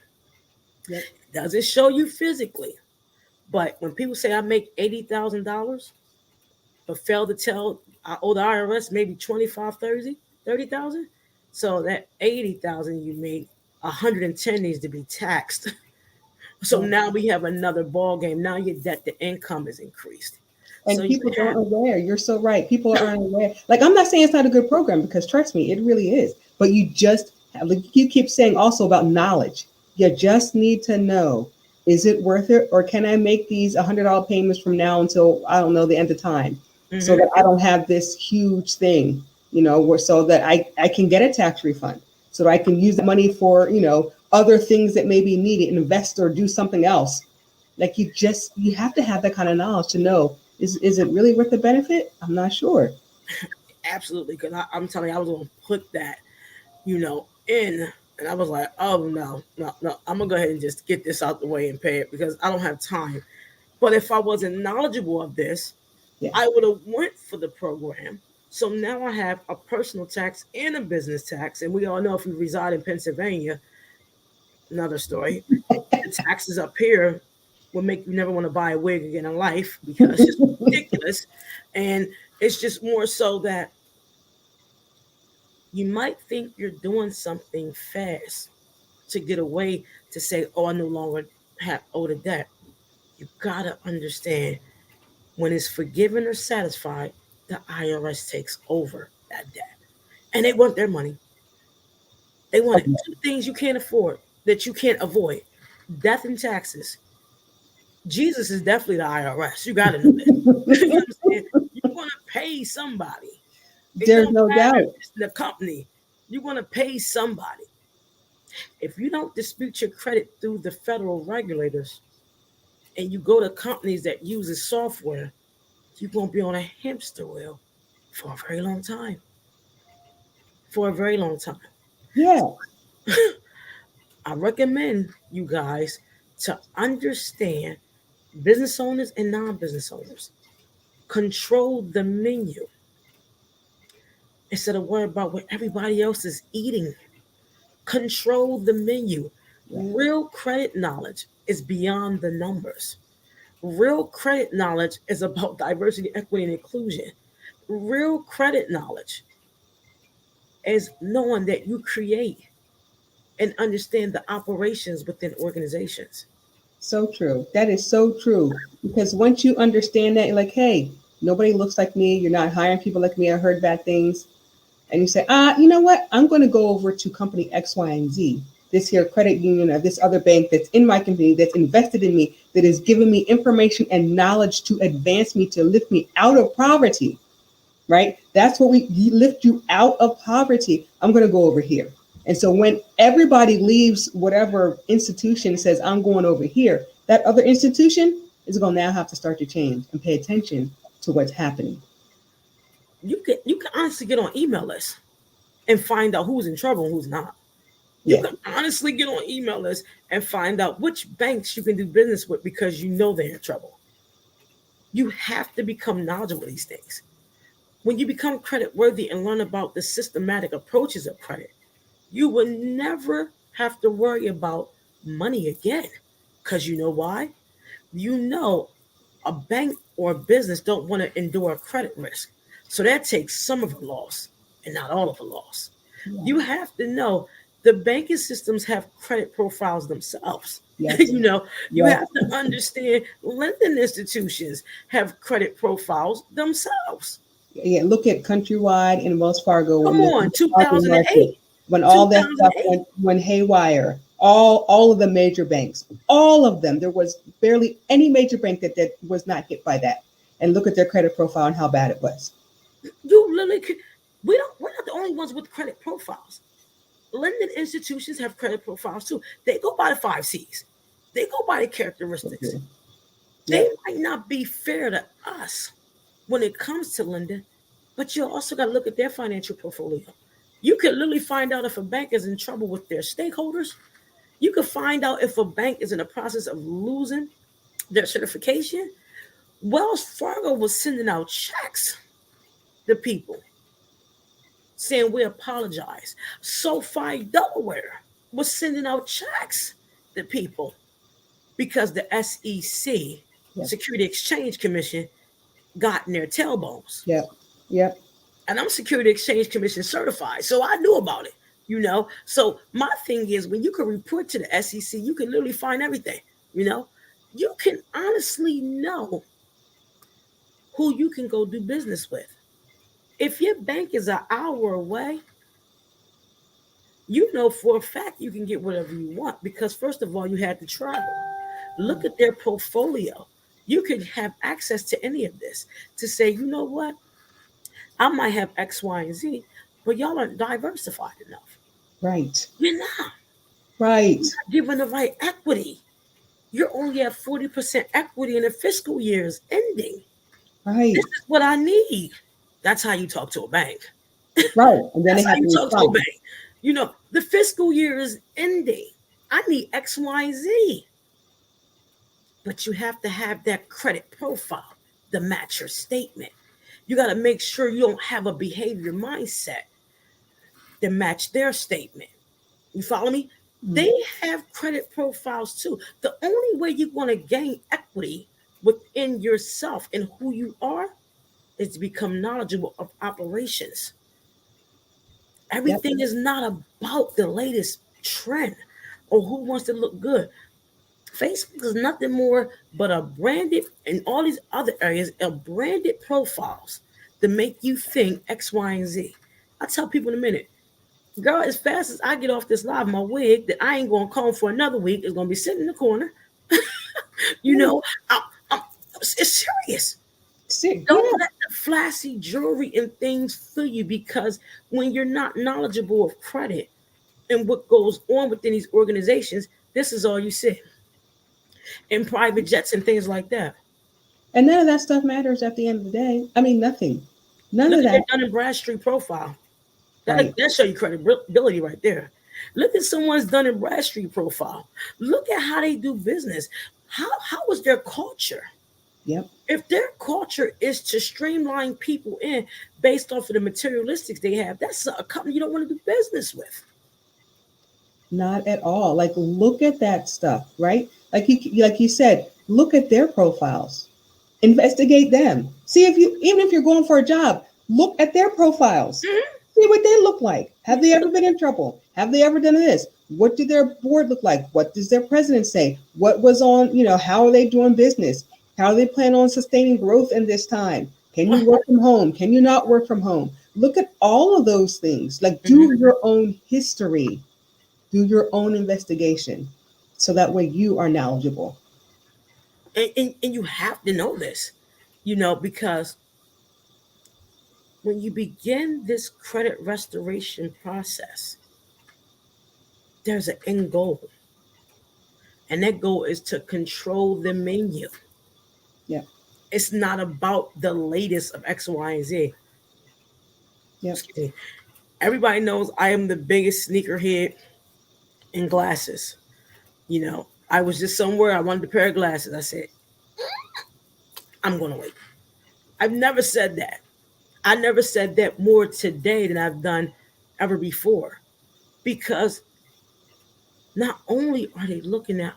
Yep. Doesn't show you physically, but when people say I make $80,000, but fail to tell I owe the IRS maybe 25, 30,000. So that 80,000 you made, 110 needs to be taxed. So Yep. now we have another ball game. Now your debt to income is increased. So And you people have, aren't aware. You're so right. People aren't aware. Like, I'm not saying it's not a good program, because trust me, it really is. But you just have, like you keep saying also about knowledge. You just need to know, is it worth it? Or can I make these $100 payments from now until, I don't know, the end of time, so mhm, that I don't have this huge thing, where, so that I can get a tax refund, so that I can use the money for, other things that may be needed, invest or do something else. Like, you have to have that kind of knowledge to know, is it really worth the benefit? I'm not sure. absolutely. Because I'm telling you, I was going to put that, in. And I was like, oh, no, no, no. I'm going to go ahead and just get this out the way and pay it because I don't have time. But if I wasn't knowledgeable of this, Yeah. I would have went for the program. So now I have a personal tax and a business tax. And we all know if you reside in Pennsylvania, another story, the taxes up here will make you never want to buy a wig again in life because it's ridiculous. And it's just more so that you might think you're doing something fast to get away to say, oh, I no longer have owe the debt. You gotta understand when it's forgiven or satisfied, the IRS takes over that debt. And they want their money. They want it. Two things you can't afford that you can't avoid: death and taxes. Jesus is definitely the IRS. You gotta know that. You know what I'm saying? You're gonna pay somebody. It There's don't no matter doubt. if it's the company. You're gonna pay somebody. If you don't dispute your credit through the federal regulators and you go to companies that uses software, you're gonna be on a hamster wheel for a very long time. For a very long time. Yeah. I recommend you guys to understand business owners and non-business owners. Control the menu instead of worrying about what everybody else is eating. Control the menu. Yeah. Real credit knowledge is beyond the numbers. Real credit knowledge is about diversity, equity, and inclusion. Real credit knowledge is knowing that you create and understand the operations within organizations. So true. That is so true. Because once you understand that, you're like, hey, nobody looks like me. You're not hiring people like me. I heard bad things. And you say, you know what? I'm going to go over to company X, Y, and Z, this here credit union or this other bank that's in my company, that's invested in me, that is giving me information and knowledge to advance me, to lift me out of poverty, right? That's what we lift you out of poverty. I'm going to go over here. And so when everybody leaves whatever institution, says, I'm going over here, that other institution is going to now have to start to change and pay attention to what's happening. You can honestly get on email lists and find out who's in trouble and who's not. You Yeah. can honestly get on email lists and find out which banks you can do business with because you know they're in trouble. You have to become knowledgeable of these things. When you become credit worthy and learn about the systematic approaches of credit, you will never have to worry about money again. Because you know why? You know a bank or a business don't want to endure a credit risk. So that takes some of the loss and not all of the loss. Yeah. You have to know the banking systems have credit profiles themselves. Yes. You Yes. have to understand lending institutions have credit profiles themselves. Yeah, look at Countrywide and Wells Fargo Come when the on, housing market, 2008. when all that stuff 2008. went haywire, all of the major banks, all of them, there was barely any major bank that was not hit by that. And look at their credit profile and how bad it was. You literally could, we're not the only ones with credit profiles. lending institutions have credit profiles too. They go by the 5 C's. They go by the characteristics. Okay. They Yep. might not be fair to us when it comes to lending, but you also got to look at their financial portfolio. You can literally find out if a bank is in trouble with their stakeholders. You can find out if a bank is in the process of losing their certification. Wells Fargo was sending out checks to people saying we apologize. SoFi Delaware was sending out checks to people because the SEC, Yep. Security Exchange Commission, got in their tailbones. Yep. Yep. And I'm Security Exchange Commission certified, so I knew about it. So my thing is, when you can report to the SEC, you can literally find everything. You can honestly know who you can go do business with. If your bank is an hour away, you know for a fact you can get whatever you want, because first of all, you had to travel. Look at their portfolio. You can have access to any of this to say, you know what, I might have X, Y, and Z, but y'all aren't diversified enough. Right. You're not. Right. You're not giving the right equity. You're only at 40% equity in the fiscal year's ending. Right. This is what I need. That's how you talk to a bank. Right. And then they That's how have you to talk to a respond. bank. The fiscal year is ending. I need X, Y, Z. But you have to have that credit profile to match your statement. You got to make sure you don't have a behavior mindset to match their statement. You follow me? They have credit profiles too. The only way you're going to gain equity within yourself and who you are is to become knowledgeable of operations. Yep. Everything is not about the latest trend or who wants to look good. Facebook is nothing more but a branded, in all these other areas, a branded profiles to make you think X, Y, and Z. I tell people in a minute, girl, as fast as I get off this live, my wig that I ain't gonna comb for another week is gonna be sitting in the corner. you know, I, I, it's serious. Don't Yeah. let the flashy jewelry and things fool you, because when you're not knowledgeable of credit and what goes on within these organizations, this is all you see in private jets and things like that. And none of that stuff matters at the end of the day. I mean, nothing. None Look of at their that. Dun and Bradstreet profile. Right. That show you credibility right there. Look at someone's Dun and Bradstreet profile. Look at how they do business. How is their culture? Yep. If their culture is to streamline people in based off of the materialistics they have, that's a company you don't want to do business with. Not at all. Like, look at that stuff, right? Like you said, look at their profiles, investigate them. See if you, even if you're going for a job, look at their profiles. Mhm. See what they look like. Have they ever been in trouble? Have they ever done this? What did their board look like? What does their president say? What was on, how are they doing business? How do they plan on sustaining growth in this time? Can you work from home? Can you not work from home? Look at all of those things. Like, Mhm. do your own history, do your own investigation, so that way you are knowledgeable. And you have to know this, because when you begin this credit restoration process, there's an end goal. And that goal is to control the menu. Yeah. It's not about the latest of X, Y, and Z. Yep. Excuse me. Everybody knows I am the biggest sneakerhead in glasses. I was just somewhere, I wanted a pair of glasses. I said, I'm going to wait. I've never said that. I never said that more today than I've done ever before. Because not only are they looking at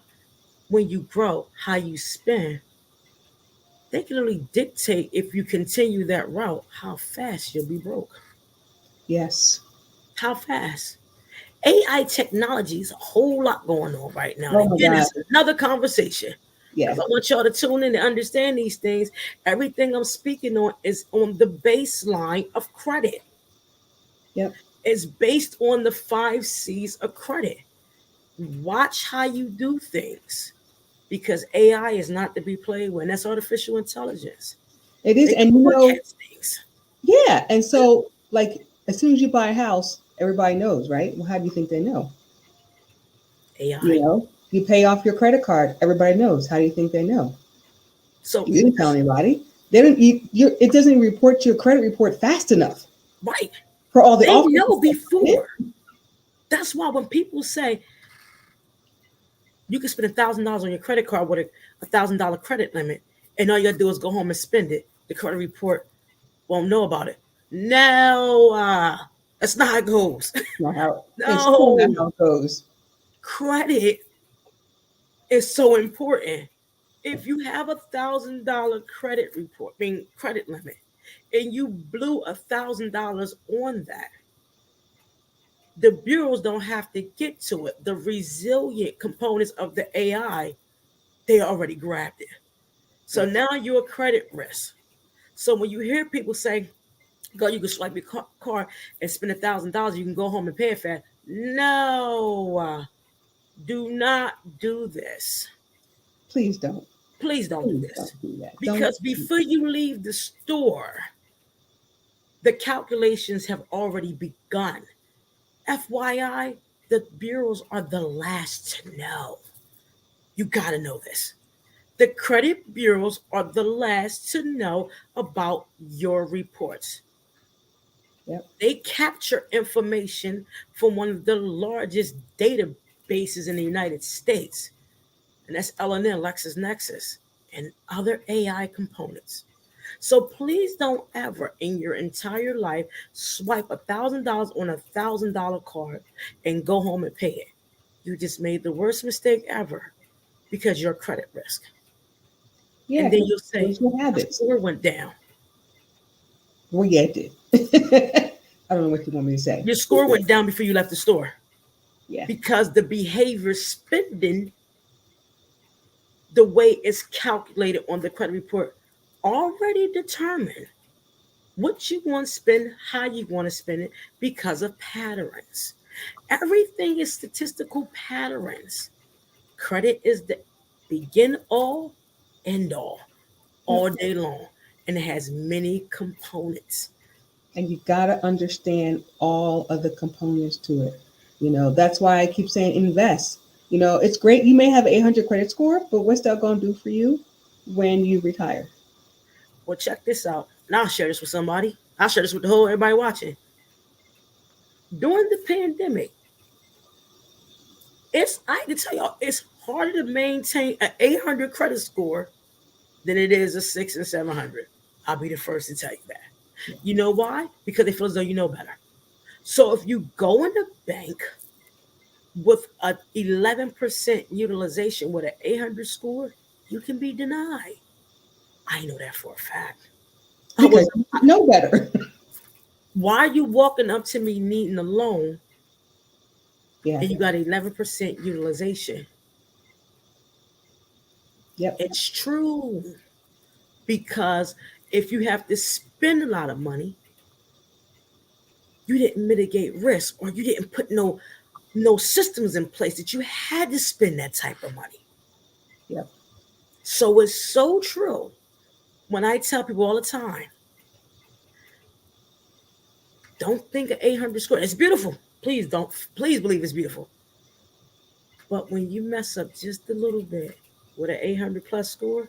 when you grow, how you spend, they can really dictate, if you continue that route, how fast you'll be broke. Yes. How fast? AI technology is a whole lot going on right now. And Oh my again, God. it's another conversation. Yeah. Because I want y'all to tune in and understand these things. Everything I'm speaking on is on the baseline of credit. Yep. It's based on the 5 C's of credit. Watch how you do things, because AI is not to be played with. And that's artificial intelligence. It is. They And can forecast things. yeah. And so, like, as soon as you buy a house, Everybody knows, right? Well, how do you think they know? You AI. know, you pay off your credit card. Everybody knows. How do you think they know? So, You didn't tell anybody. They don't. It doesn't even report your credit report fast enough right. for all the They offers. know before. That's why when people say you can spend $1,000 on your credit card with a $1,000 credit limit, and all you gotta do is go home and spend it, the credit report won't know about it. No, that's not how it goes. Not how it's still not No, how it goes. credit is so important. If you have $1,000 credit report, being credit limit, and you blew $1,000 on that, the bureaus don't have to get to it. The resilient components of the AI, they already grabbed it. So Yep. now you're a credit risk. So when you hear people say, "Go, you can swipe your card and spend $1,000, you can go home and pay it fast." No, do not do this. Please don't. Please don't do Please this, don't do that. Don't. because before you leave the store, the calculations have already begun. FYI, the bureaus are the last to know. You got to know this. The credit bureaus are the last to know about your reports. Yep. They capture information from one of the largest databases in the United States, and that's LNN, LexisNexis, and other AI components. So please don't ever in your entire life swipe $1,000 on $1,000 card and go home and pay it. You just made the worst mistake ever because you're credit risk. Yeah. And then Because you'll say, those are my habits. score went down. Well, yeah, it did. I don't know what you want me to say. Your score went down before you left the store Yeah. because the behavior spending, the way it's calculated on the credit report, already determined what you want to spend, how you want to spend it because of patterns. Everything is statistical patterns. Credit is the begin all, end Yep. all day long. And it has many components. And you got to understand all of the components to it. That's why I keep saying invest. It's great. You may have an 800 credit score, but what's that going to do for you when you retire? Well, check this out. And I'll share this with somebody. I'll share this with the whole everybody watching. During the pandemic, I can tell y'all, it's harder to maintain an 800 credit score than it is a 600 and 700. I'll be the first to tell you that. You know why? Because they feel as though you know better. So if you go in the bank with an 11% utilization with an 800 score, you can be denied. I know that for a fact. I was. Because you know better. Why are you walking up to me needing a loan Yeah. and you got 11% utilization? Yep. It's true, because if you have to spend a lot of money, you didn't mitigate risk, or you didn't put no systems in place that you had to spend that type of money. Yep. So it's so true when I tell people all the time, don't think of 800 score. It's beautiful. Please don't. Please believe it's beautiful. But when you mess up just a little bit with an 800 plus score,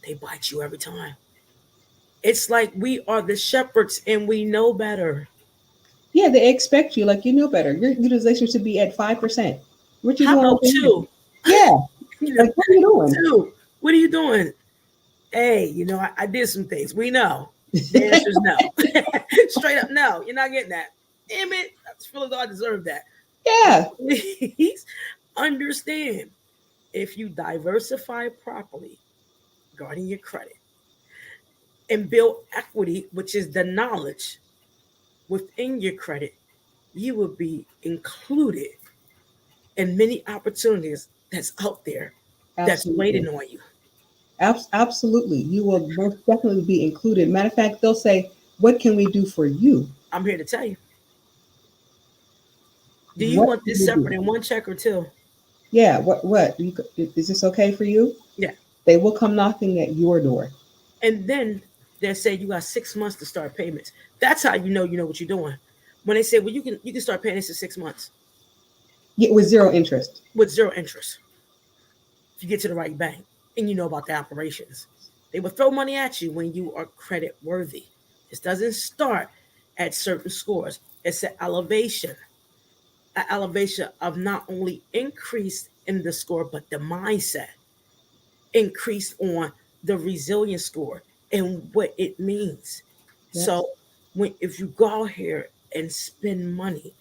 they bite you every time. It's like we are the shepherds and we know better. Yeah, they expect you like you know better. Your utilization should be at 5%. What you How doing about with it? two? Yeah. You know, Like what are you doing? two. What are you doing? Hey, I did some things. We know. The answer is no. Straight up no. You're not getting that. Damn it. I just feel as though I deserve that. Yeah. Please understand, if you diversify properly regarding your credit and build equity, which is the knowledge within your credit, you will be included in many opportunities that's out there that's Absolutely. waiting on you. Absolutely. You will most definitely be included. Matter of fact, they'll say, what can we do for you? I'm here to tell you. Do you What want can this we separate do? in one check or two? Yeah. What? Is this okay for you? Yeah. They will come knocking at your door. And then they say you got 6 months to start payments. That's how you know what you're doing. when they say, well, you can start paying this in 6 months Yeah, with zero interest. with zero interest if you get to the right bank and you know about the operations. They will throw money at you when you are credit worthy. This doesn't start at certain scores. It's an elevation of not only increase in the score, but the mindset increase on the resilience score and what it means. Yes. So when if you go out here and spend money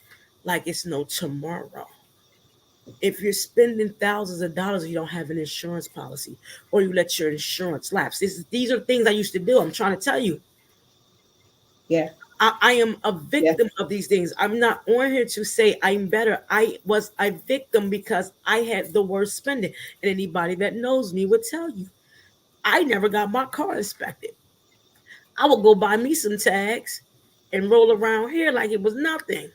like it's no tomorrow, if you're spending thousands of dollars, you don't have an insurance policy, or you let your insurance lapse. These are things I used to do. I'm trying to tell you, Yeah. I am a Yeah. victim of these things. I'm not on here to say I'm better. I was a victim because I had the worst spending. And anybody that knows me would tell you, I never got my car inspected. I would go buy me some tags and roll around here like it was nothing.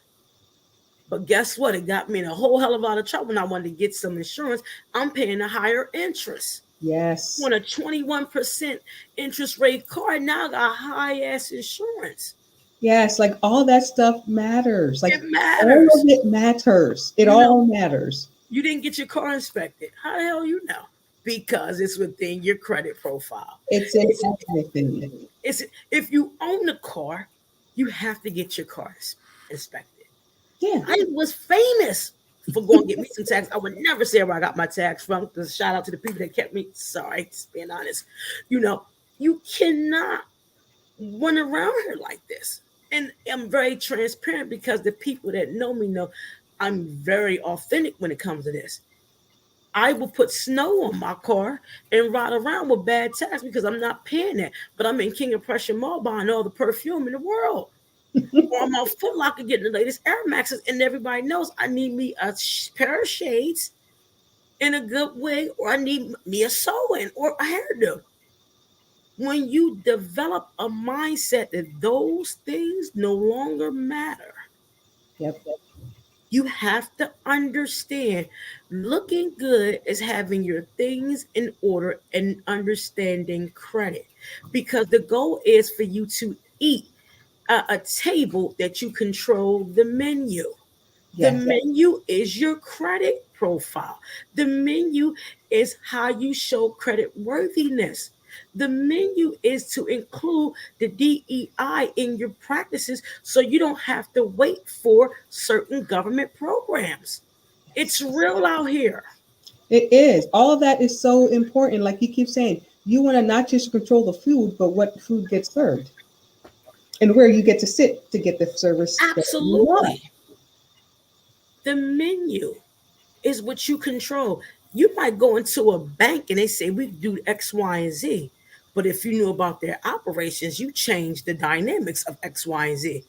But guess what? It got me in a whole hell of a lot of trouble when I wanted to get some insurance. I'm paying a higher interest. Yes. On a 21% interest rate card, now I got high ass insurance. Yes. Like all that stuff matters. Like It all of matters. it matters. It You know, all matters. you didn't get your car inspected. How the hell you know? Because it's within your credit profile. It's in It's, everything. it's if you own a car, you have to get your car inspected. Yeah. I was famous for going to get me some tags. I would never say where I got my tags from. Because shout out to the people that kept me. Sorry, just being honest. You know, you cannot run around here like this. And I'm very transparent because the people that know me know I'm very authentic when it comes to this. I will put snow on my car and ride around with bad tags because I'm not paying that. But I'm in King of Prussia Mall buying all the perfume in the world. Or I'm on Foot Locker getting the latest Air Maxes, and everybody knows I need me a pair of shades in a good way, or I need me a sew-in or a hairdo. When you develop a mindset that those things no longer matter, Yep. you have to understand looking good is having your things in order and understanding credit. Because the goal is for you to eat a table that you control the menu. The Yes. menu is your credit profile. The menu is how you show credit worthiness. The menu is to include the DEI in your practices so you don't have to wait for certain government programs. It's real out here. It is. All of that is so important. Like you keep saying, you want to not just control the food, but what food gets served and where you get to sit to get the service that you want. Absolutely. The menu is what you control. You might go into a bank and they say we do X, Y, and Z. But if you knew about their operations, you change the dynamics of X, Y, and Z.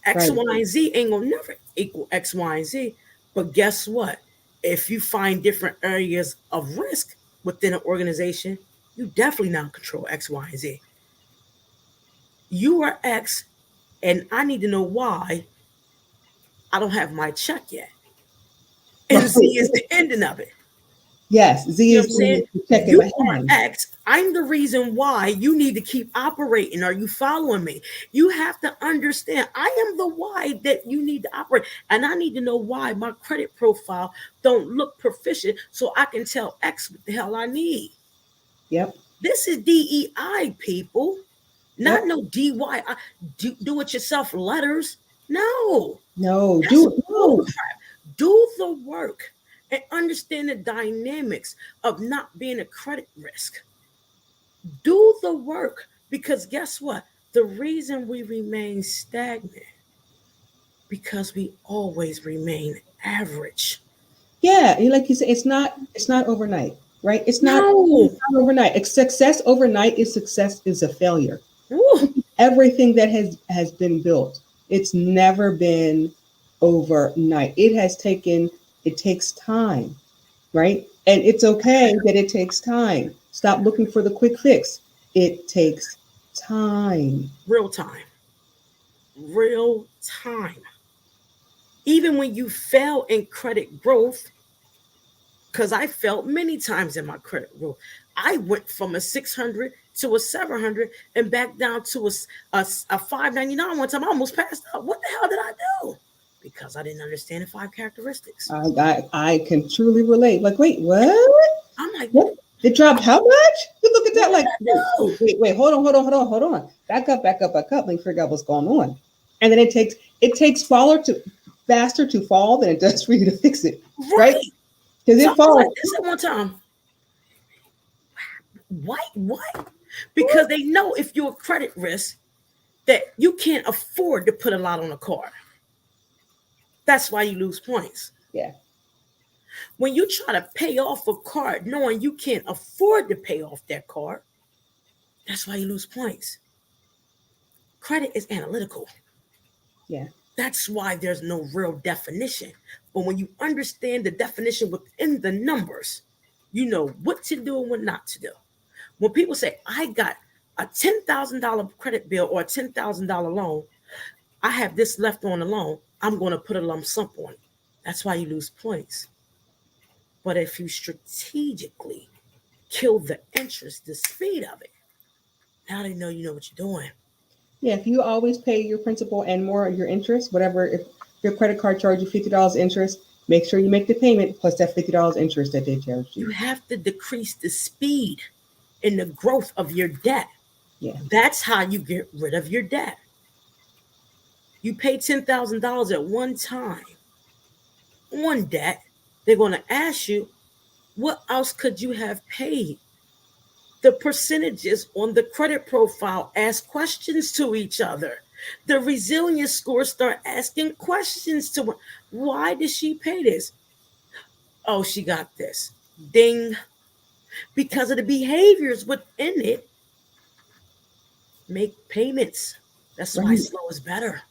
X, Right. Y, and Z ain't gonna never equal X, Y, and Z. But guess what? If you find different areas of risk within an organization, you definitely now control X, Y, and Z. You are X, and I need to know why I don't have my check yet. And Z is Right. the ending of it. Yes. Z You know what is I'm saying? the check in You my are hand. X. I'm the reason why you need to keep operating. Are you following me? You have to understand I am the why that you need to operate. And I need to know why my credit profile don't look proficient so I can tell X what the hell I need. Yep. This is DEI, people. Not Yep. no DY. Do it yourself letters. No. No. That's Do bull no. crap. Do the work and understand the dynamics of not being a credit risk. Do the work because guess what? The reason we remain stagnant because we always remain average. Yeah. Like you said, it's not overnight, right? No. It's not overnight. Success overnight is success is a failure. Woo. Everything that has been built, it's never been overnight. It takes time, right? And it's okay that it takes time. Stop looking for the quick fix. It takes time. Real time. Real time. Even when you fail in credit growth, because I failed many times in my credit growth. I went from a 600 to a 700 and back down to a 599 one time. I almost passed out. What the hell did I do? Because I didn't understand the 5 characteristics. I can truly relate. Like, wait, what? I'm like, what What? It dropped how much? You look at that did like, I do? wait, hold on. Back up. Let me figure out what's going on. And then it takes faster to fall than it does for you to fix it, right? Right. Because So I it was like falls. this at one time. What? Because they know if you're a credit risk that you can't afford to put a lot on a card. That's why you lose points. Yeah, When you try to pay off a card knowing you can't afford to pay off that card, that's why you lose points. Credit is analytical. yeah, That's why there's no real definition. But when you understand the definition within the numbers, you know what to do and what not to do. When people say, I got a $10,000 credit bill or a $10,000 loan, I have this left on the loan, I'm going to put a lump sum on it. That's why you lose points. But if you strategically kill the interest, the speed of it, now they know you know what you're doing. yeah. If you always pay your principal and more your interest, whatever, if your credit card charges you $50 interest, make sure you make the payment plus that $50 interest that they charged You you. have to decrease the speed in the growth of your debt. Yeah, That's how you get rid of your debt. You pay $10,000 at one time on debt. They're going to ask you, what else could you have paid? The percentages on the credit profile ask questions to each other. The resilience scores start asking questions to why did she pay this? Oh, she got this. Ding. Because of the behaviors within it, make payments. That's why right. slow is better.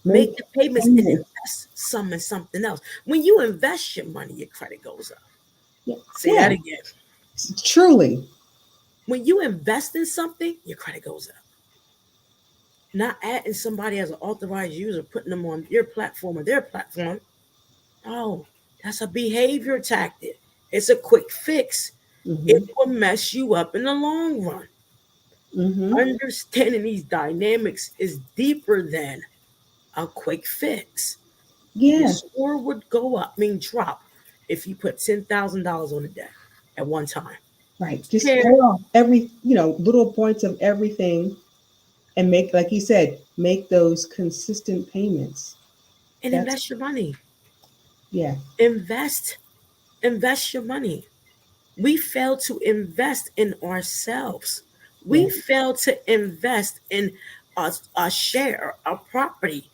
Make Make the payments and payments. invest some in something else. When you invest your money, your credit goes up. Yeah, Say yeah. that again. Truly. When you invest in something, your credit goes up. Not adding somebody as an authorized user, putting them on your platform or their platform. Oh, that's a behavior tactic. It's a quick fix. It Mm-hmm. will mess you up in the long run. Mm-hmm. Understanding these dynamics is deeper than a quick fix. Your Yeah. score would go up, drop, if you put $10,000 on the debt at one time. Right. Just pay Care off every, little points of everything and make, like you said, make those consistent payments. and That's, invest your money. yeah, Invest, invest your money. We fail to invest in ourselves. yeah. We fail to invest in a share, a property.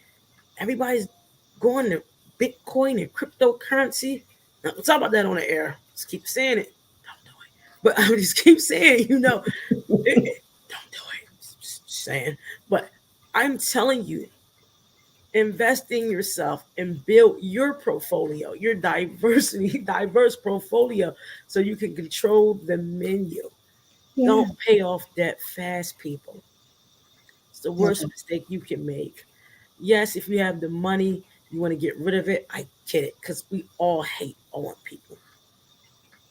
Everybody's going to Bitcoin and cryptocurrency. Now, we'll talk about that on the air. Just keep saying it. Don't do it. But I just keep saying, don't do it. Just saying. But I'm telling you, invest in yourself and build your portfolio, your diverse portfolio, so you can control the menu. Yeah. Don't pay off debt fast, people. It's the worst Yeah. mistake you can make. Yes, if you have the money, you want to get rid of it. I get it because we all hate owing people.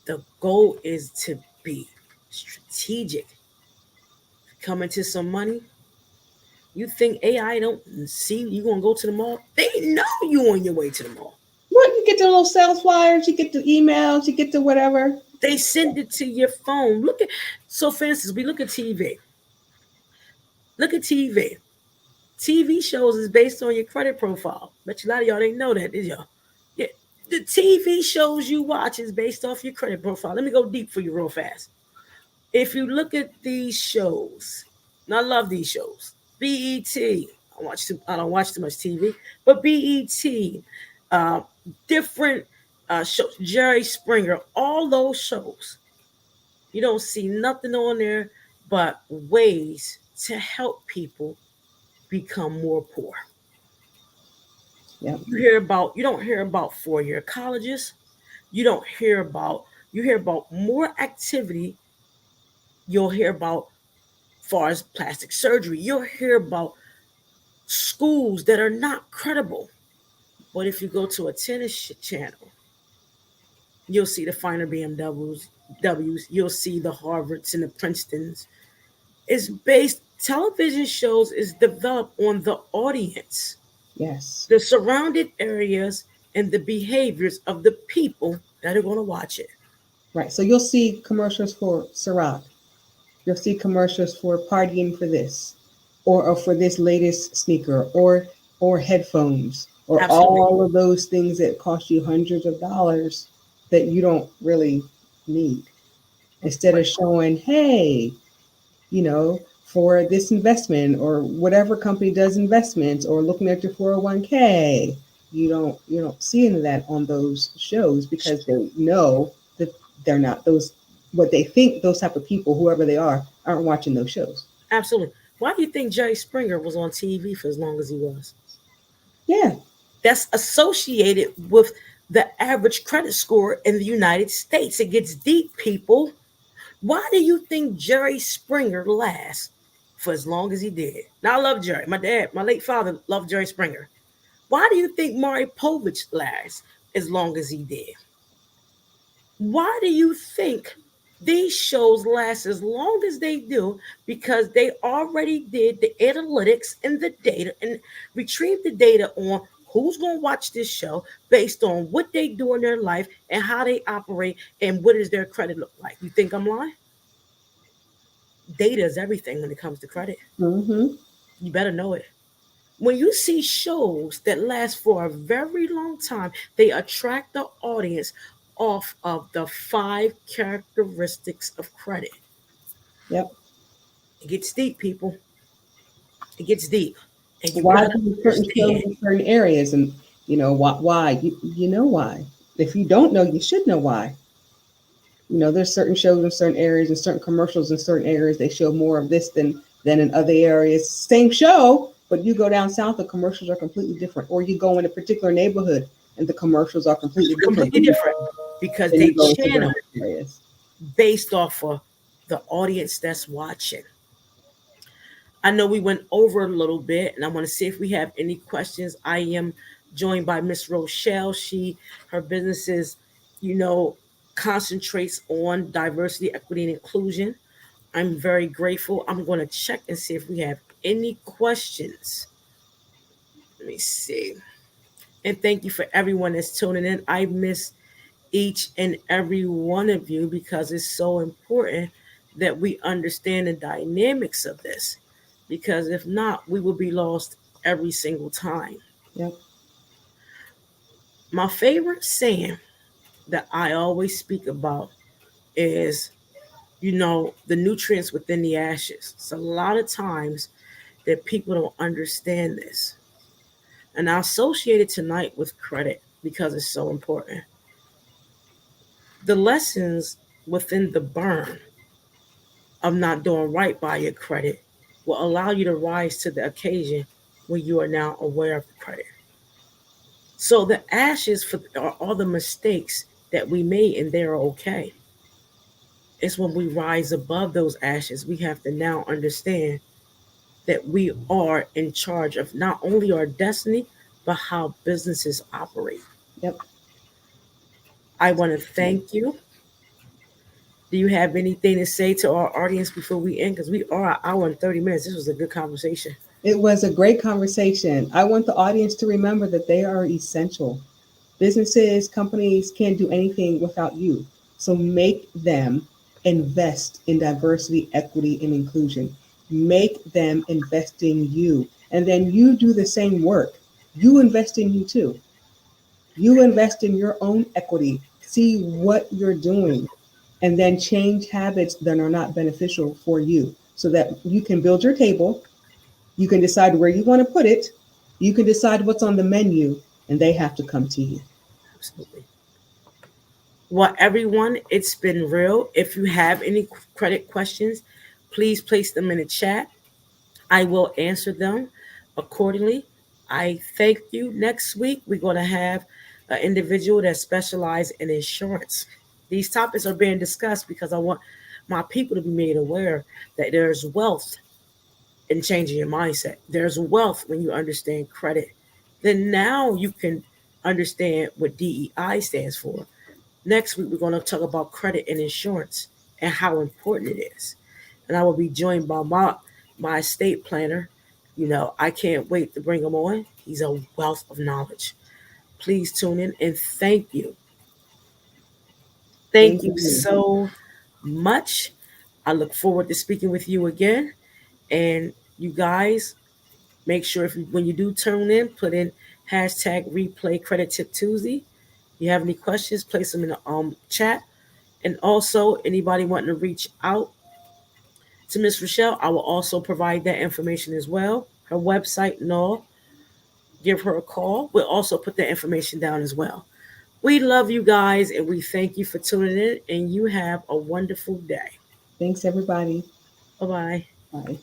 The goal is to be strategic. Come into some money. You think AI don't see you gonna go to the mall? They know you on your way to the mall. What, you get the little sales flyers, you get the emails, you get the whatever. They send it to your phone. Look at so for instance, we look at TV. Look at TV. TV shows is based on your credit profile. Bet you a lot of y'all didn't know that, did y'all? Yeah. The TV shows you watch is based off your credit profile. Let me go deep for you real fast. If you look at these shows, and I love these shows. BET. I don't watch too much TV, but BET, uh, different shows, Jerry Springer, all those shows. You don't see nothing on there but ways to help people become more poor. Yeah. You don't hear about 4-year colleges. You don't hear about you hear about more activity. You'll hear about far as plastic surgery. You'll hear about schools that are not credible. But if you go to a tennis channel, you'll see the finer BMWs, W's, you'll see the Harvards and the Princetons. Is based, television shows is developed on the audience, Yes. the surrounded areas, and the behaviors of the people that are going to watch it. Right. So you'll see commercials for Ciroc. You'll see commercials for partying for this, or for this latest sneaker, or headphones, or Absolutely. all of those things that cost you hundreds of dollars that you don't really need. Instead of showing, hey, you know, for this investment or whatever company does investments, or looking at your 401k, you don't see any of that on those shows because they know that they're not those, what they think those type of people, whoever they are, aren't watching those shows. Absolutely. Why do you think Jerry Springer was on TV for as long as he was? Yeah. That's associated with the average credit score in the United States. It gets deep, people. Why do you think Jerry Springer lasts for as long as he did? Now, I love Jerry. My dad, my late father, loved Jerry Springer. Why do you think Maury Povich lasts as long as he did? Why do you think these shows last as long as they do? Because they already did the analytics and the data and retrieved the data on who's going to watch this show based on what they do in their life and how they operate and what does their credit look like. You think I'm lying? Data is everything when it comes to credit. Mm-hmm. You better know it. When you see shows that last for a very long time, they attract the audience off of the 5 characteristics of credit. Yep. It gets deep, people. It gets deep. And you Why got to do certain shows understand. in certain areas, and why you know why. If you don't know, you should know why. There's certain shows in certain areas and certain commercials in certain areas. They show more of this than in other areas. Same show, but you go down south, the commercials are completely different. Or you go in a particular neighborhood and the commercials are completely different Completely different because than they you go in channel suburban areas. based off of the audience that's watching. I know we went over a little bit, and I want to see if we have any questions. I am joined by Miss Rochelle. Her business is, you know, concentrates on diversity, equity, and inclusion. I'm very grateful. I'm going to check and see if we have any questions. Let me see. And thank you for everyone that's tuning in. I miss each and every one of you because it's so important that we understand the dynamics of this. Because if not, we will be lost every single time. Yep. My favorite saying that I always speak about is, the nutrients within the ashes. So a lot of times that people don't understand this. And I associate it tonight with credit because it's so important. The lessons within the burn of not doing right by your credit will allow you to rise to the occasion when you are now aware of the credit. So the ashes are all the mistakes that we made, and they're okay. It's when we rise above those ashes, we have to now understand that we are in charge of not only our destiny, but how businesses operate. Yep. I want to thank you. Do you have anything to say to our audience before we end? Because we are an hour and 30 minutes. This was a good conversation. It was a great conversation. I want the audience to remember that they are essential. Businesses, companies can't do anything without you. So make them invest in diversity, equity, and inclusion. Make them invest in you. And then you do the same work. You invest in you too. You invest in your own equity. See what you're doing. And then change habits that are not beneficial for you so that you can build your table. You can decide where you want to put it. You can decide what's on the menu, and they have to come to you. Absolutely. Well, everyone, it's been real. If you have any credit questions, please place them in the chat. I will answer them accordingly. I thank you. Next week, we're going to have an individual that specializes in insurance. These topics are being discussed because I want my people to be made aware that there's wealth in changing your mindset. There's wealth when you understand credit. Then now you can understand what DEI stands for. Next week, we're going to talk about credit and insurance and how important it is. and I will be joined by my estate planner. I can't wait to bring him on. He's a wealth of knowledge. Please tune in and thank you. Thank Thank you you. so much. I look forward to speaking with you again. And you guys, make sure when you do tune in, put in hashtag replay credit tip Tuesday. If you have any questions, place them in the chat. And also, anybody wanting to reach out to Miss Rochelle, I will also provide that information as well. Her website and all. Give her a call. We'll also put that information down as well. We love you guys and we thank you for tuning in. And you have a wonderful day. Thanks, everybody. Bye bye. Bye.